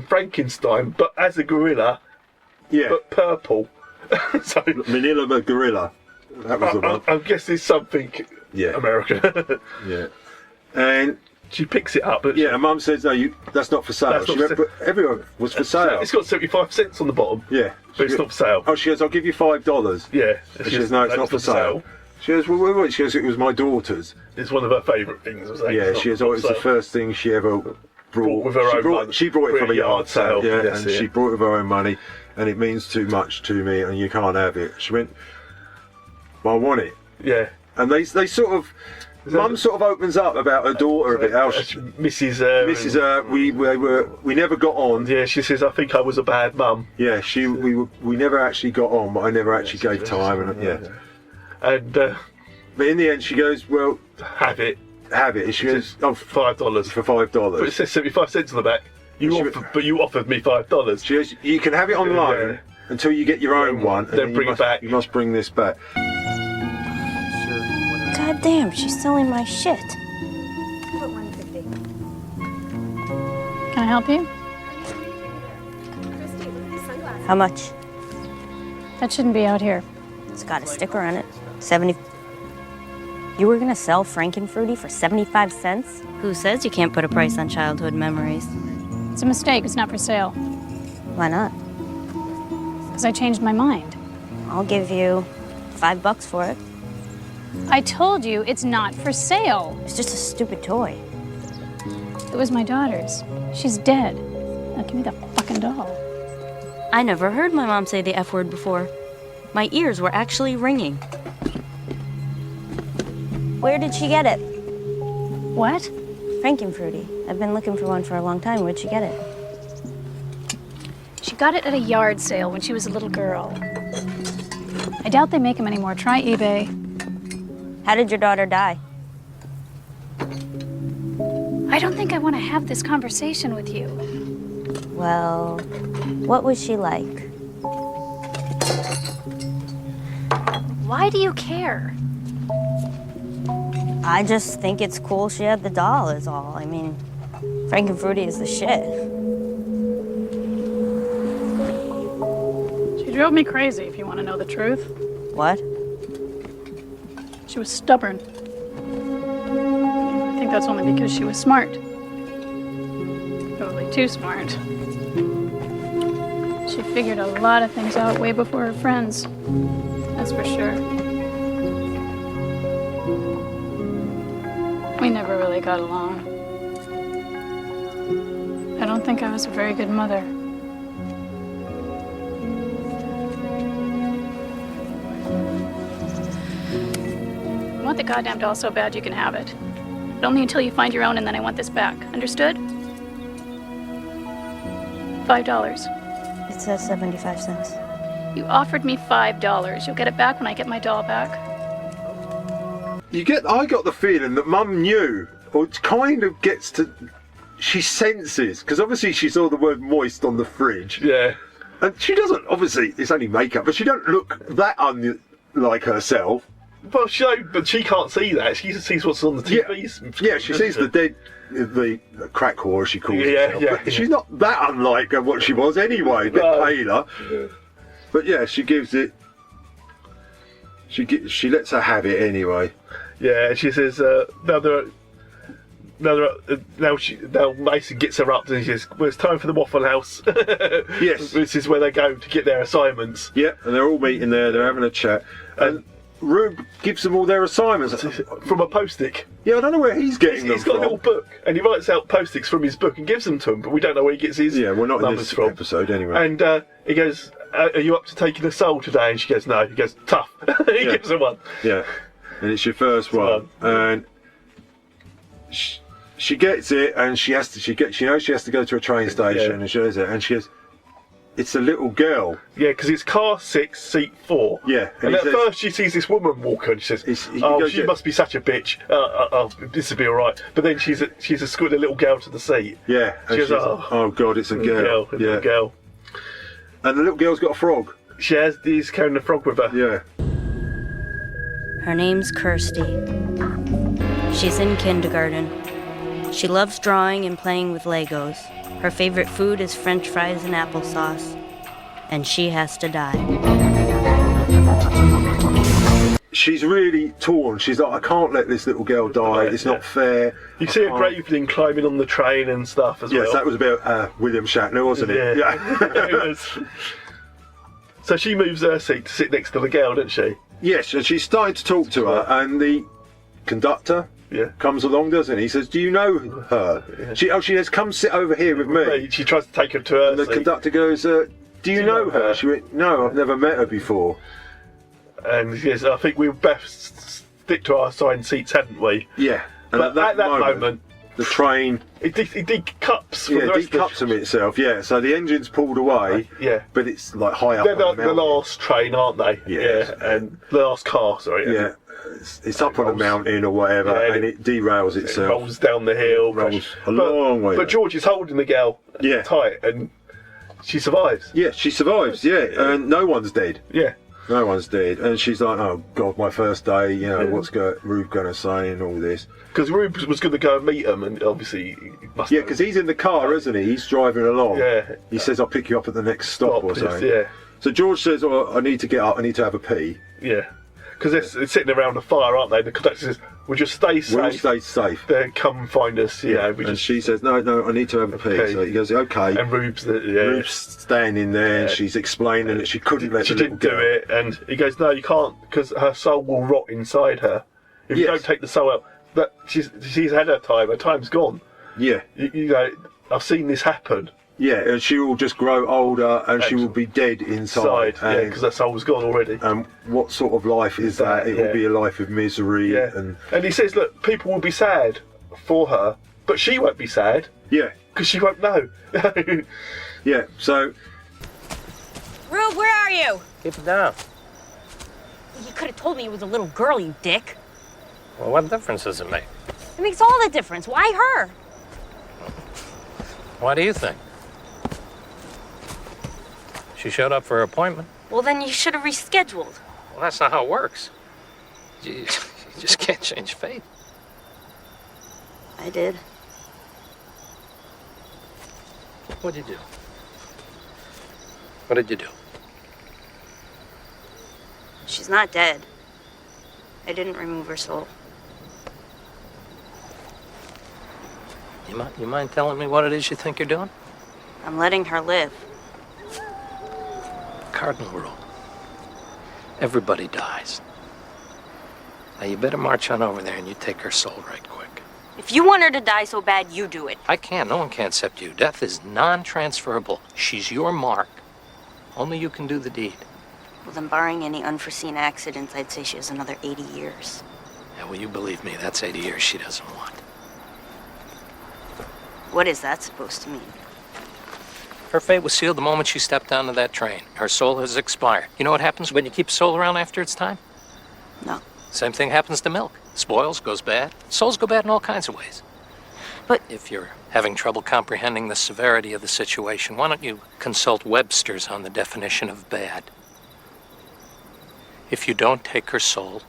Frankenstein, but as a gorilla. Yeah. But purple. So Manila gorilla. That was the one. I guess it's something. Yeah. American. Yeah. And she picks it up. But and Mum says, "No, that's not for sale." That's not for but everyone was for sale. It's got 75 cents on the bottom. Yeah. But it's not for sale. Oh, she goes, "I'll give you $5. Yeah. And she goes, "No, it's not for sale." She goes, "Well, she goes, it was my daughter's." It's one of her favourite things. Yeah, she goes, "Oh, it's the first thing she ever brought with her own money. She brought it from a yard sale. Yeah, Yes, and she brought it with her own money, and it means too much to me, and you can't have it." She went, "Well, I want it." Yeah. And they sort of, Mum sort of opens up about her daughter a bit. How Mrs. We never got on. Yeah, she says, "I think I was a bad mum." Yeah, we never actually got on, but I never actually gave time. And but in the end, she goes, "Well, have it." And she goes, "Oh, $5 for $5." But it says 75 cents on the back. But you offered me $5. She goes, "You can have it on loan until you get your own one, and then bring it back. You must bring this back." God damn, she's selling my shit. Can I help you? How much? That shouldn't be out here. It's got a sticker on it. 70. You were gonna sell Frankenfruity for 75 cents? Who says you can't put a price on childhood memories? It's a mistake. It's not for sale. Why not? Because I changed my mind. I'll give you $5 for it. I told you it's not for sale. It's just a stupid toy. It was my daughter's. She's dead. Now give me the fucking doll. I never heard my mom say the F word before. My ears were actually ringing. Where did she get it? What? Frankenfruity. I've been looking for one for a long time. Where'd she get it? She got it at a yard sale when she was a little girl. I doubt they make them anymore. Try eBay. How did your daughter die? I don't think I want to have this conversation with you. Well, what was she like? Why do you care? I just think it's cool she had the doll is all. I mean, Frankenfruity is the shit. She drove me crazy, if you want to know the truth. What? She was stubborn. I think that's only because she was smart. Probably too smart. She figured a lot of things out way before her friends. That's for sure. We never really got along. I don't think I was a very good mother. You want the goddamn doll so bad you can have it. But only until you find your own, and then I want this back. Understood? $5. It says 75 cents. You offered me $5. You'll get it back when I get my doll back. I got the feeling that Mum knew, or it kind of gets to, she senses, because obviously she saw the word moist on the fridge. Yeah. And she doesn't, obviously, it's only makeup, but she don't look that unlike herself. Well, but she can't see that. She sees what's on the TV. Yeah, she sees the crack whore, as she calls herself. Yeah. But she's not that unlike what she was anyway, a bit paler. Yeah. But yeah, she gives it, she lets her have it anyway. Yeah, and she says, now Mason gets her up and she says, well, it's time for the Waffle House. Yes. This is where they go to get their assignments. Yeah, and they're all meeting there, they're having a chat. And Rube gives them all their assignments. From a post-it. Yeah, I don't know where he's getting them He's got a little book, and he writes out post-its from his book and gives them to him, but we don't know where he gets his we're not in numbers this from. episode anyway. And he goes, are you up to taking a soul today? And she goes, no. He goes, tough. He gives her one. Yeah, and it's your first one. And she gets it, and she knows she has to go to a train station, and she knows it, and she goes, it's a little girl. Yeah, because it's car 6, seat 4. Yeah. And at first she sees this woman walk and she says, she must be such a bitch. This will be all right. But then she's escorting a little girl to the seat. Yeah. She goes, oh God, it's a girl. Little girl. And the little girl's got a frog. She he's carrying a frog with her. Yeah. Her name's Kirsty. She's in kindergarten. She loves drawing and playing with Legos. Her favorite food is French fries and applesauce. And she has to die. She's really torn. She's like, I can't let this little girl die. It's not fair. You see her Graveling climbing on the train and stuff as well. Yes, that was about William Shatner, wasn't it? Yeah. It was. So she moves her seat to sit next to the girl, doesn't she? Yes, and she's starting to talk to her, and the conductor comes along, doesn't he? He says, do you know her? Yeah. She says, come sit over here with me. She tries to take her to her and the conductor goes, do you know her? She went, no, I've never met her before. And she says, I think we'll best stick to our assigned seats, hadn't we? Yeah. And but at that moment, the train... It decups from the rest decups from itself, so the engine's pulled away, but it's like high up on the mountain. They're the last train, aren't they? Yes. Yeah, and the last car, sorry. Yeah. It's up on a mountain or whatever, and it derails itself. It rolls down the hill. Rolls a long way. But George is holding the girl tight, and she survives. Yeah, she survives, and no one's dead. Yeah. No one's dead. And she's like, oh, God, my first day, what's Rube going to say and all this. Because Rube was going to go and meet him, and obviously he must. Yeah, because he's in the car, isn't he? He's driving along. Yeah. He says, I'll pick you up at the next stop or something. Yeah. So George says, I need to get up, I need to have a pee. Yeah. Because they're sitting around a fire, aren't they? The conductor says, we'll just stay safe. We'll stay safe. Then come find us, and she says, no, I need to have a pee. So he goes, okay. And Rube's standing there, and she's explaining that she couldn't let she didn't do it. And he goes, no, you can't, because her soul will rot inside her. If you don't take the soul out, that she's had her time. Her time's gone. Yeah. You know, I've seen this happen. Yeah, and she will just grow older, and she will be dead inside. Yeah, because her soul's gone already. And what sort of life is that? It will be a life of misery. Yeah. And he says, look, people will be sad for her, but she won't be sad. Yeah. Because she won't know. Yeah, so... Rube, where are you? Keep it down. You could have told me it was a little girl, you dick. Well, what difference does it make? It makes all the difference. Why her? Why do you think? She showed up for her appointment. Well, then you should have rescheduled. Well, that's not how it works. You just can't change fate. I did. What'd you do? What did you do? She's not dead. I didn't remove her soul. You mind telling me what it is you think you're doing? I'm letting her live. Cardinal rule. Everybody dies. Now you better march on over there and you take her soul right quick. If you want her to die so bad, you do it. I can't. No one can except you. Death is non-transferable. She's your mark. Only you can do the deed. Well, then barring any unforeseen accidents, I'd say she has another 80 years. Yeah, well, you believe me, that's 80 years she doesn't want. What is that supposed to mean? Her fate was sealed the moment she stepped onto that train. Her soul has expired. You know what happens when you keep soul around after its time? No. Same thing happens to milk. Spoils, goes bad. Souls go bad in all kinds of ways. But if you're having trouble comprehending the severity of the situation, why don't you consult Webster's on the definition of bad? If you don't take her soul,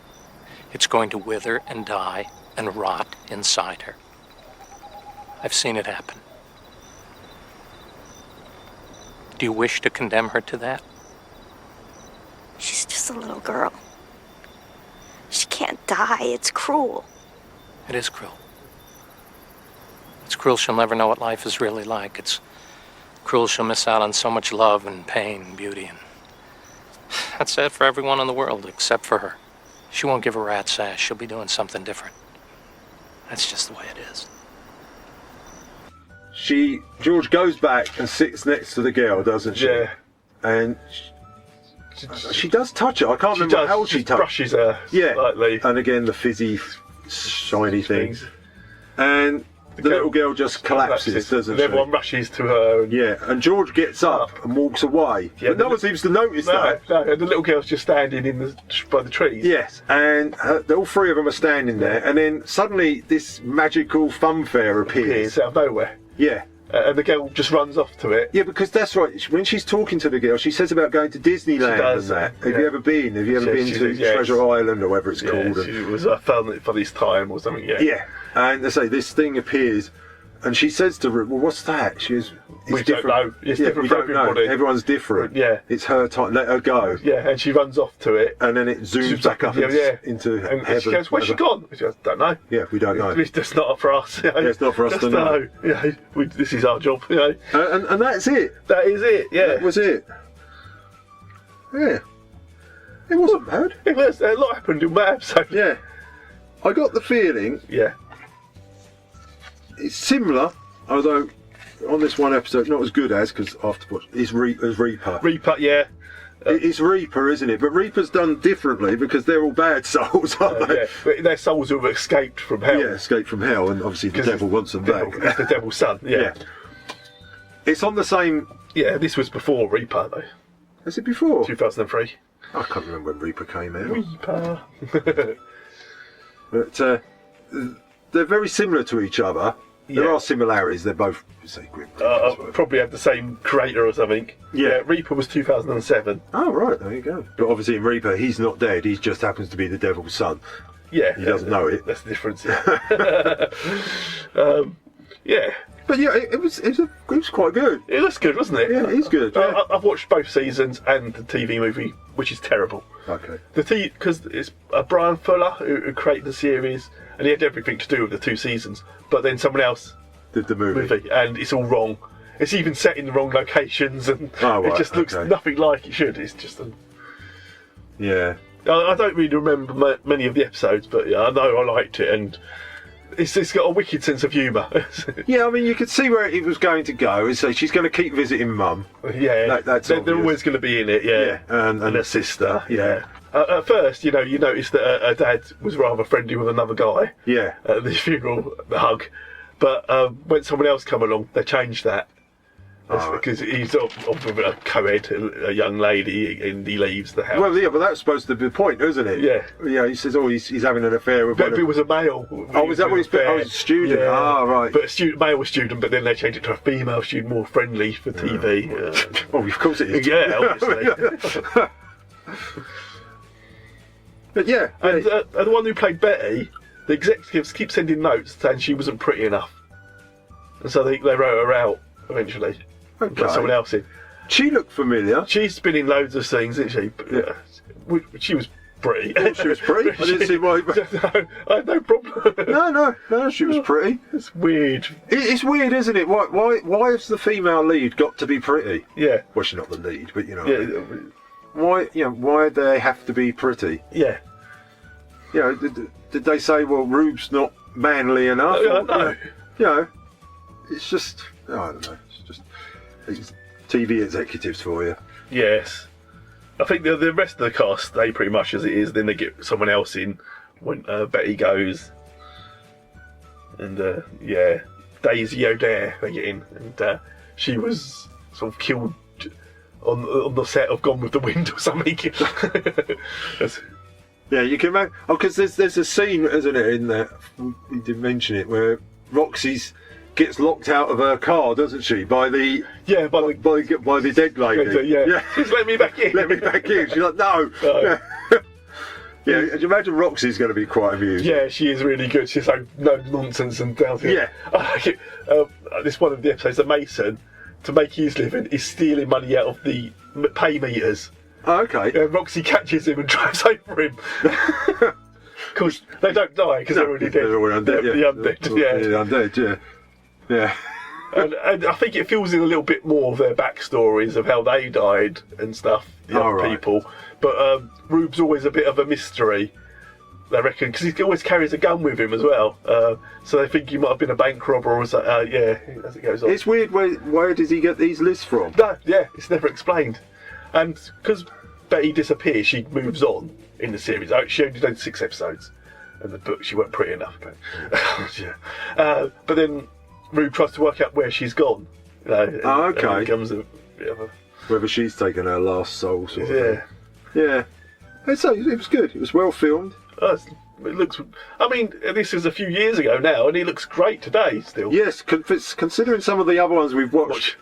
it's going to wither and die and rot inside her. I've seen it happen. Do you wish to condemn her to that? she's just a little girl. She can't die. It's cruel. It is cruel. It's cruel she'll never know what life is really like. It's cruel she'll miss out on so much love and pain and beauty. And that's sad for everyone in the world except for her. She won't give a rat's ass. She'll be doing something different. That's just the way it is. George goes back and sits next to the girl, doesn't she? Yeah. And she does touch her. I can't remember how she brushes her slightly. And again, the fizzy, shiny things. And the little girl just collapses, doesn't she? Everyone rushes to her. And George gets up and walks away. Yeah, but no one seems to notice that. No, and the little girl's just standing by the trees. Yes, and all three of them are standing there, and then suddenly this magical funfair appears out of nowhere. Yeah. And the girl just runs off to it. Yeah, because that's right. When she's talking to the girl, she says about going to Disneyland and that. Have you ever been? Have you ever been to Treasure Island or whatever it's called? It was found it for this time or something. Yeah. Yeah, and they say this thing appears, and she says to her, "Well, what's that?" She goes, "We don't know. It's different for everybody. Everyone's different. Yeah, it's her time. Let her go." Yeah, and she runs off to it, and then it zooms back up into heaven. And she goes, "Where's she gone?" She goes, "Don't know." Yeah, we don't know. It's not for us. Yeah, it's not for us to know. This is our job. You know, and that's it. That is it. Yeah, that was it. Yeah, it wasn't bad. It was. A lot happened in that episode. Yeah, I got the feeling. Yeah. It's similar, although on this one episode, not as good as, because afterwards, is Reaper. Reaper, yeah. It's Reaper, isn't it? But Reaper's done differently because they're all bad souls, aren't they? Yeah, but they're souls who have escaped from hell. Yeah, escaped from hell, and obviously the devil wants them back. It's the devil's son, yeah. It's on the same... Yeah, this was before Reaper, though. Is it before? 2003. I can't remember when Reaper came out. Reaper. But they're very similar to each other. There are similarities. They're both, say, grim. Probably had the same creator or something. Yeah, Reaper was 2007. Oh, right, there you go. But obviously in Reaper, he's not dead. He just happens to be the devil's son. Yeah. He doesn't know it. That's the difference, yeah. But yeah, it was quite good. It was good, wasn't it? Yeah, it is good. Yeah. I've watched both seasons and the TV movie, which is terrible. Okay. Because it's Brian Fuller who created the series, and he had everything to do with the 2 seasons. But then someone else did the movie, and it's all wrong. It's even set in the wrong locations, and it just looks nothing like it should. It's just yeah. I don't really remember many of the episodes, but yeah, I know I liked it, and it's got a wicked sense of humour. Yeah, I mean, you could see where it was going to go. So she's going to keep visiting Mum. Yeah, they're always going to be in it. Yeah, and her sister. Yeah. At first, you notice that her dad was rather friendly with another guy. Yeah. At the funeral, the hug. But when someone else come along, they changed that. Because he's with a co-ed, a young lady, and he leaves the house. Well, yeah, but that's supposed to be the point, isn't it? Yeah. Yeah, he says, he's having an affair with... But if it was a male... Oh, was that what he's... Oh, he's a student. Yeah. Ah, right. But male student, but then they changed it to a female student, more friendly for TV. Oh, of course it is. Yeah, obviously. But yeah. And the one who played Betty, the executives keep sending notes saying she wasn't pretty enough. And so they wrote her out, eventually. Okay. Put someone else in. She looked familiar. She's been in loads of things, isn't she? Yeah. She was pretty. Oh, she was pretty? I didn't see why. No, I had no problem. No, she was pretty. It's weird. It's weird, isn't it? Why has the female lead got to be pretty? Yeah. Well, she's not the lead, but Yeah. Why do they have to be pretty? Yeah. Did they say, well, Rube's not manly enough? No. It's just, I don't know. It's TV executives for you. Yes. I think the rest of the cast stay pretty much as it is. Then they get someone else in when Betty goes. And Daisy O'Dare they get in. And she was sort of killed on the set of Gone with the Wind or something. Yeah, you can imagine. Oh, because there's a scene, isn't it, in there? You did mention it, where Roxy's gets locked out of her car, doesn't she? By the dead lady. Yeah. Just let me back in. Let me back in. She's like, no. Yeah, do you imagine Roxy's going to be quite amused? Yeah, she is really good. She's like no nonsense and down to Yeah. This one of the episodes, the Mason, to make his living, is stealing money out of the pay meters. Oh, okay. Roxy catches him and drives over him. Of course, they don't die because they're already dead. They're already undead. The undead, yeah. The undead, yeah. And I think it fills in a little bit more of their backstories of how they died and stuff, the other people. But Rube's always a bit of a mystery, they reckon, because he always carries a gun with him as well. So they think he might have been a bank robber or something. As it goes on. It's weird, where does he get these lists from? No, it's never explained. And because Betty disappears, she moves on in the series. She only did 6 episodes. In the book, she weren't pretty enough. But then Rube tries to work out where she's gone. Okay. And it becomes a bit of a... Whether she's taken her last soul, sort of thing. Yeah. So it was good. It was well filmed. It looks. I mean, this is a few years ago now, and he looks great today still. Yes, considering some of the other ones we've watched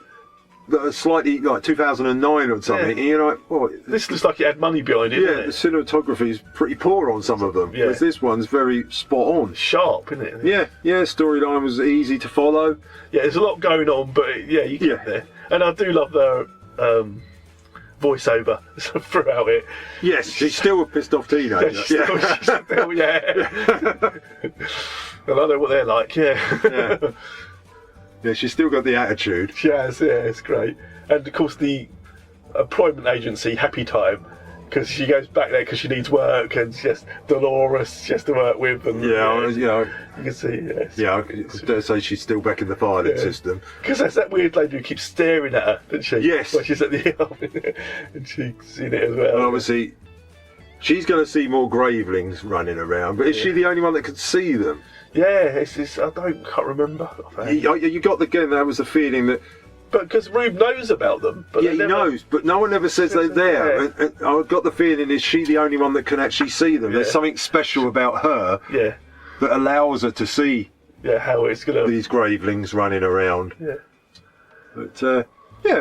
that are slightly like 2009 or something, you're like, oh, this looks like it had money behind it. Yeah, doesn't the cinematography is pretty poor on some of them. Yeah. Whereas this one's very spot on. Sharp, isn't it? Yeah. Storyline was easy to follow. Yeah, there's a lot going on, but you get there. And I do love the voiceover throughout it. Yes, she's still a pissed off teenager. She's still, and I know what they're like. Yeah, she's still got the attitude. She has, it's great. And of course the employment agency, Happy Time, because she goes back there because she needs work, and she has Dolores she has to work with. And you can see. I dare say she's still back in the filing system. Because there's that weird lady who keeps staring at her, doesn't she? Yes. When she's at the and she's seen it as well. And obviously, she's going to see more Gravelings running around, but is she the only one that can see them? Yeah, can't remember. You got that was the feeling that. But because Rube knows about them. But he knows, but no one ever says they're there. Yeah. And I got the feeling, is she the only one that can actually see them? There's something special about her that allows her to see how it's going to... these Gravelings running around. Yeah. But,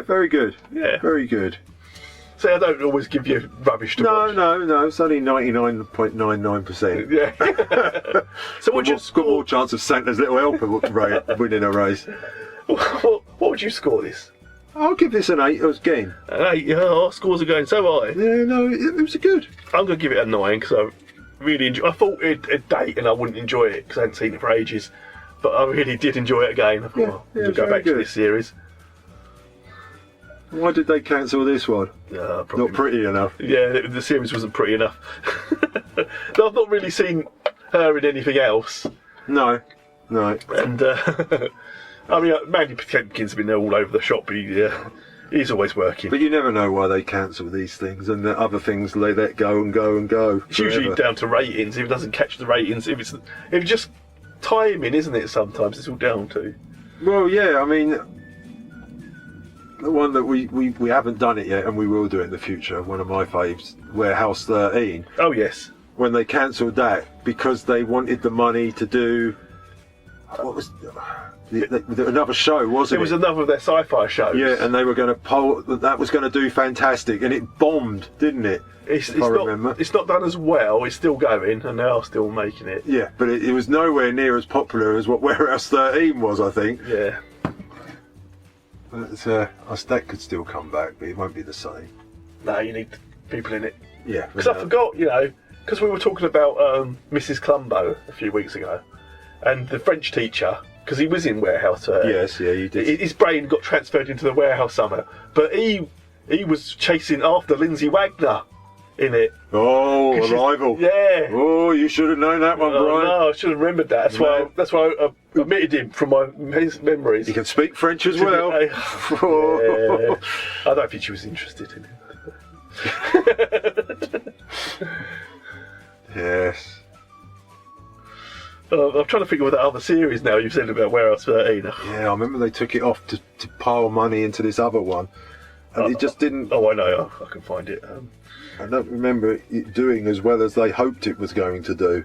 very good. Yeah. Very good. See, I don't always give you rubbish to watch. No, it's only 99.99%. Yeah. So what got more chance of Santa's Little Helper winning a race. What would you score this? I'll give this an 8 again. An 8? Our scores are going so high. Yeah, no, it was good. I'm going to give it a 9 because I really enjoy. I thought it'd date and I wouldn't enjoy it because I hadn't seen it for ages, but I really did enjoy it again. I thought I'll go back to this series. Why did they cancel this one? Not pretty enough. Yeah, the series wasn't pretty enough. No, I've not really seen her in anything else. No. And I mean, Mandy Patinkin's been there all over the shop. He's always working. But you never know why they cancel these things, and the other things they let go and go and go. It's usually down to ratings. If it doesn't catch the ratings, if it's just timing, isn't it? Sometimes it's all down to. Well, yeah. I mean, the one that we haven't done it yet, and we will do it in the future. One of my faves, Warehouse 13. Oh yes. When they cancelled that because they wanted the money to do what was another show, wasn't it? It was another of their sci-fi shows. Yeah, and they were going to that was going to do fantastic, and it bombed, didn't it? It's not done as well. It's still going, and they are still making it. Yeah, but it was nowhere near as popular as what Warehouse 13 was, I think. Yeah. But, that could still come back, but it won't be the same. No, you need people in it. Yeah. Because I forgot, because we were talking about Mrs. Clumbo a few weeks ago, and the French teacher, because he was in Warehouse. Yes, yeah, you did. His brain got transferred into the warehouse summer, but he was chasing after Lindsay Wagner in it. Oh, Arrival. Yeah. Oh, you should have known that one, Brian. No, I should have remembered that. That's why I omitted him from my memories. He can speak French as well. Yeah. I don't think she was interested in it. Yes. I'm trying to think of that other series now you've said about Warehouse 13. Yeah, I remember they took it off to pile money into this other one. And it just didn't... Oh, I know. I can find it. I don't remember it doing as well as they hoped it was going to do.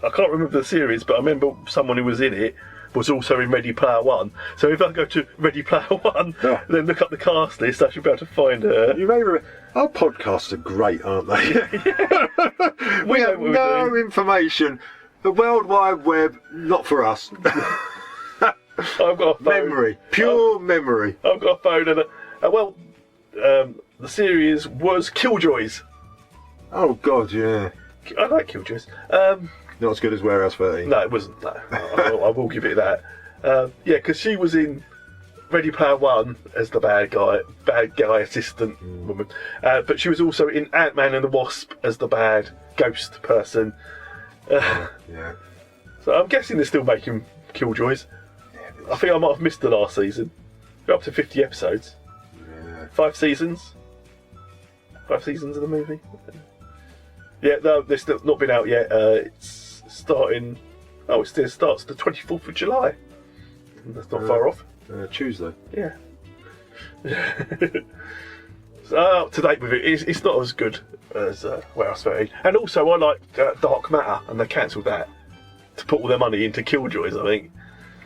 I can't remember the series, but I remember someone who was in it was also in Ready Player One. So if I go to Ready Player One, then look up the cast list, I should be able to find her. You may remember... Our podcasts are great, aren't they? we have no information. The World Wide Web, not for us. I've got a phone. Memory. Pure memory. I've got a phone and the series was Killjoys. Oh, God, yeah. I like Killjoys. Not as good as Warehouse 13. No, it wasn't. No. I will give it that. Yeah, because she was in Ready Player One as the bad guy assistant woman. But she was also in Ant-Man and the Wasp as the bad ghost person. Yeah. So I'm guessing they're still making Killjoys. I think I might have missed the last season. We're up to 50 episodes. Yeah. 5 seasons. 5 seasons of the movie. Yeah, no, they're still not been out yet. It's starting. Oh, it still starts the 24th of July. That's not far off. Tuesday. Yeah. So up to date with it. It's not as good as Warehouse 13. And also, I like Dark Matter, and they cancelled that to put all their money into Killjoys, I think.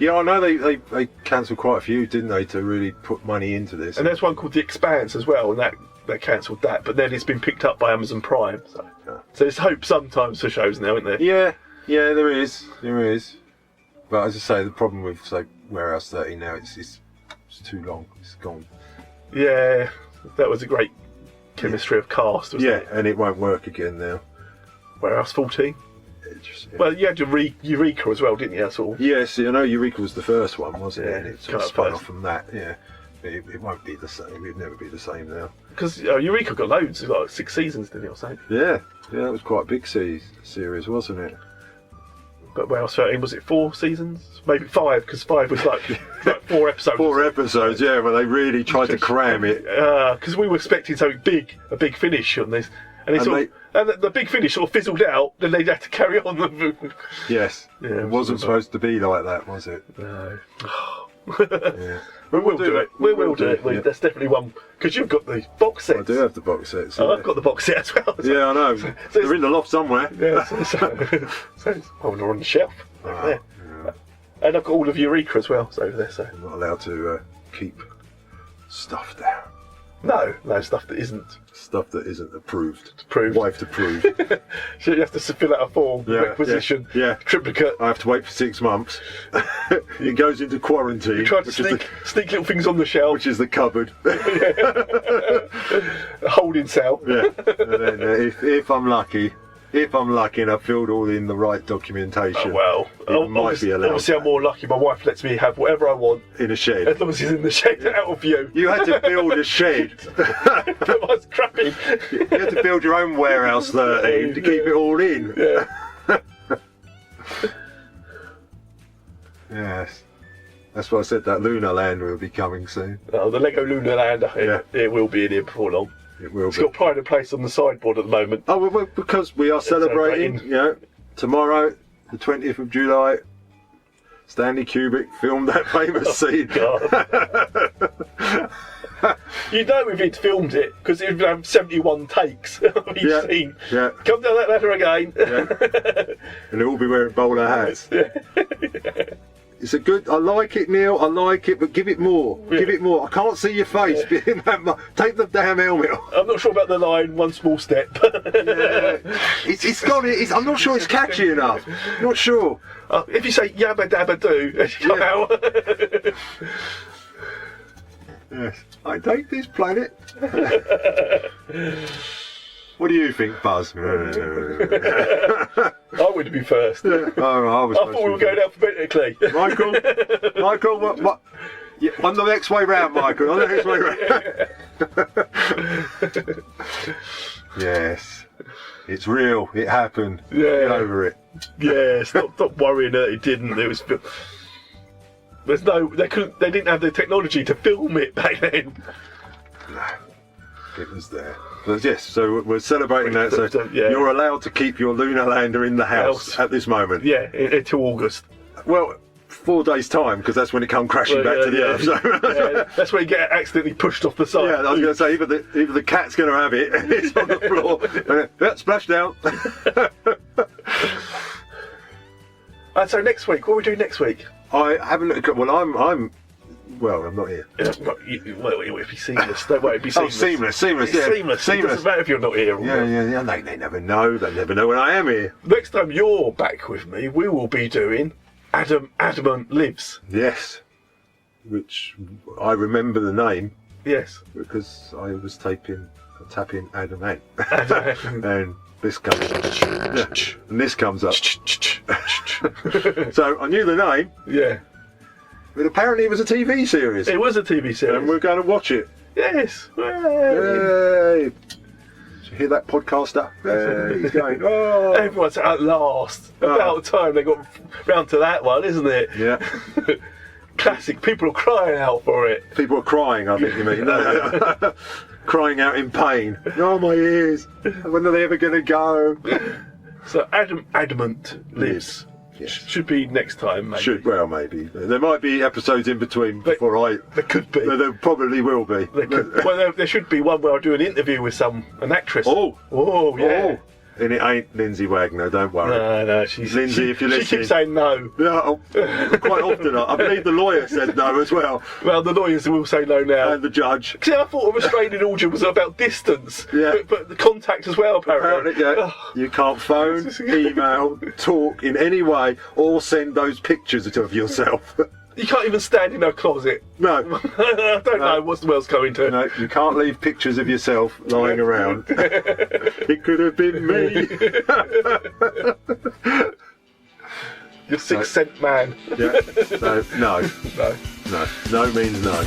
Yeah, I know they cancelled quite a few, didn't they, to really put money into this. And there's one called The Expanse as well, and they cancelled that. But then it's been picked up by Amazon Prime. So there's hope sometimes for shows now, isn't there? Yeah, there is. But as I say, the problem with, say, Warehouse 13 now, it's too long. It's gone. Yeah, that was a great chemistry of cast, wasn't it? Yeah, and it won't work again now. Warehouse 14? Well, you had Eureka as well, didn't you? Sort of. Yes, I know Eureka was the first one, wasn't it? Yeah, And it sort of spun off from that, yeah. But it won't be the same. It'll never be the same now. Because Eureka got loads, like 6 seasons, didn't it, or something? Yeah, it was quite a big series, wasn't it? But Warehouse 13, was it 4 seasons? Maybe 5, because 5 was like 4 episodes. 4 episodes, yeah, but they really tried to cram it. Because we were expecting something big, a big finish on this. And the big finish sort of fizzled out, then they had to carry on. Yes. Yeah, it wasn't supposed to be like that, was it? No. Yeah. We will do it. We will do it. Yeah. That's definitely one, because you've got the box sets. I do have the box sets. I've got the box set as well. Yeah, I know. They're in the loft somewhere. Yeah, so they're on the shelf over there. Yeah. And I've got all of Eureka as well, so over there. So I'm not allowed to keep stuff down. No, stuff that isn't. Stuff that isn't approved. Approved. Wife approved. So you have to fill out a form, requisition, triplicate. I have to wait for 6 months. It goes into quarantine. You try to sneak little things on the shelf. Which is the cupboard. A holding cell. Yeah. And then if I'm lucky and I've filled all in the right documentation, it might be allowed. Obviously, I'm more lucky. My wife lets me have whatever I want in a shed. As long as it's in the shed, out of view. You had to build a shed. That was crappy. You had to build your own Warehouse 13 to keep it all in. Yeah. Yes. That's why I said that Lunar Land will be coming soon. Oh, the Lego Lunar Land, it will be in here before long. It will It's be. got Pride and Place on the sideboard at the moment. Oh, well, because we are celebrating, tomorrow, the 20th of July, Stanley Kubrick filmed that famous scene. You know if he'd filmed it, because it'd have 71 takes of each scene. Yeah. Come down that ladder again. And they'll all be wearing bowler hats. It's a good. I like it, Neil. I like it, but give it more. Yeah. Give it more. I can't see your face. Take the damn helmet off. I'm not sure about the line. One small step. It's got it. I'm not sure it's catchy enough. Not sure. If you say yabba dabba do, as you come out. Yes. I take this planet. What do you think, Buzz? I wanted to be first. I thought we were going alphabetically. Michael, what? Yeah, on the next way round, Michael. On the next way round. Yes, it's real. It happened. Yeah. Get over it. Yeah, stop worrying that it didn't. It was. They didn't have the technology to film it back then. It was there. But yes, so we're celebrating that. So you're allowed to keep your lunar lander in the house at this moment. Yeah, until August. Well, 4 days' time, because that's when it comes crashing back to the Earth. So. That's when you get accidentally pushed off the side. Yeah, I was going to say, either the cat's going to have it, it's on the floor, splash down. So next week, what are we doing next week? I haven't. Well, I'm not here. Well, it'd be seamless. Don't worry, it'd be seamless. Oh, seamless. Yeah. Seamless. It doesn't matter if you're not here. Yeah. They never know. They never know when I am here. Next time you're back with me, we will be doing Adamant Lives. Yes. Which I remember the name. Yes. Because I was tapping Adamant. And this comes up. So I knew the name. Yeah. But apparently it was a TV series. It was a TV series. And we're going to watch it. Yes. Yay. Did you hear that, podcaster? Hey, he's going, oh. Everyone's at last. About time they got round to that one, isn't it? Yeah. Classic. People are crying out for it. People are crying, I think you mean. Crying out in pain. Oh, my ears. When are they ever going to go? So Adamant Lives. Yes. Should be next time, maybe. Maybe. There might be episodes in between before There could be. There probably will be. There should be one where I do an interview with an actress. Oh, yeah. Oh. And it ain't Lindsay Wagner, don't worry. No, she's Lindsay, if you're listening. She keeps saying no. No, quite often. I believe the lawyer said no as well. Well, the lawyers will say no now. And the judge. See, I thought a restraining order was about distance. Yeah. But the contact as well, apparently. Yeah. You can't phone, email, talk in any way, or send those pictures of yourself. You can't even stand in a closet. No. I don't know what the world's coming to. No, you can't leave pictures of yourself lying around. It could have been me. You're 6 cent man. Yeah. No means no.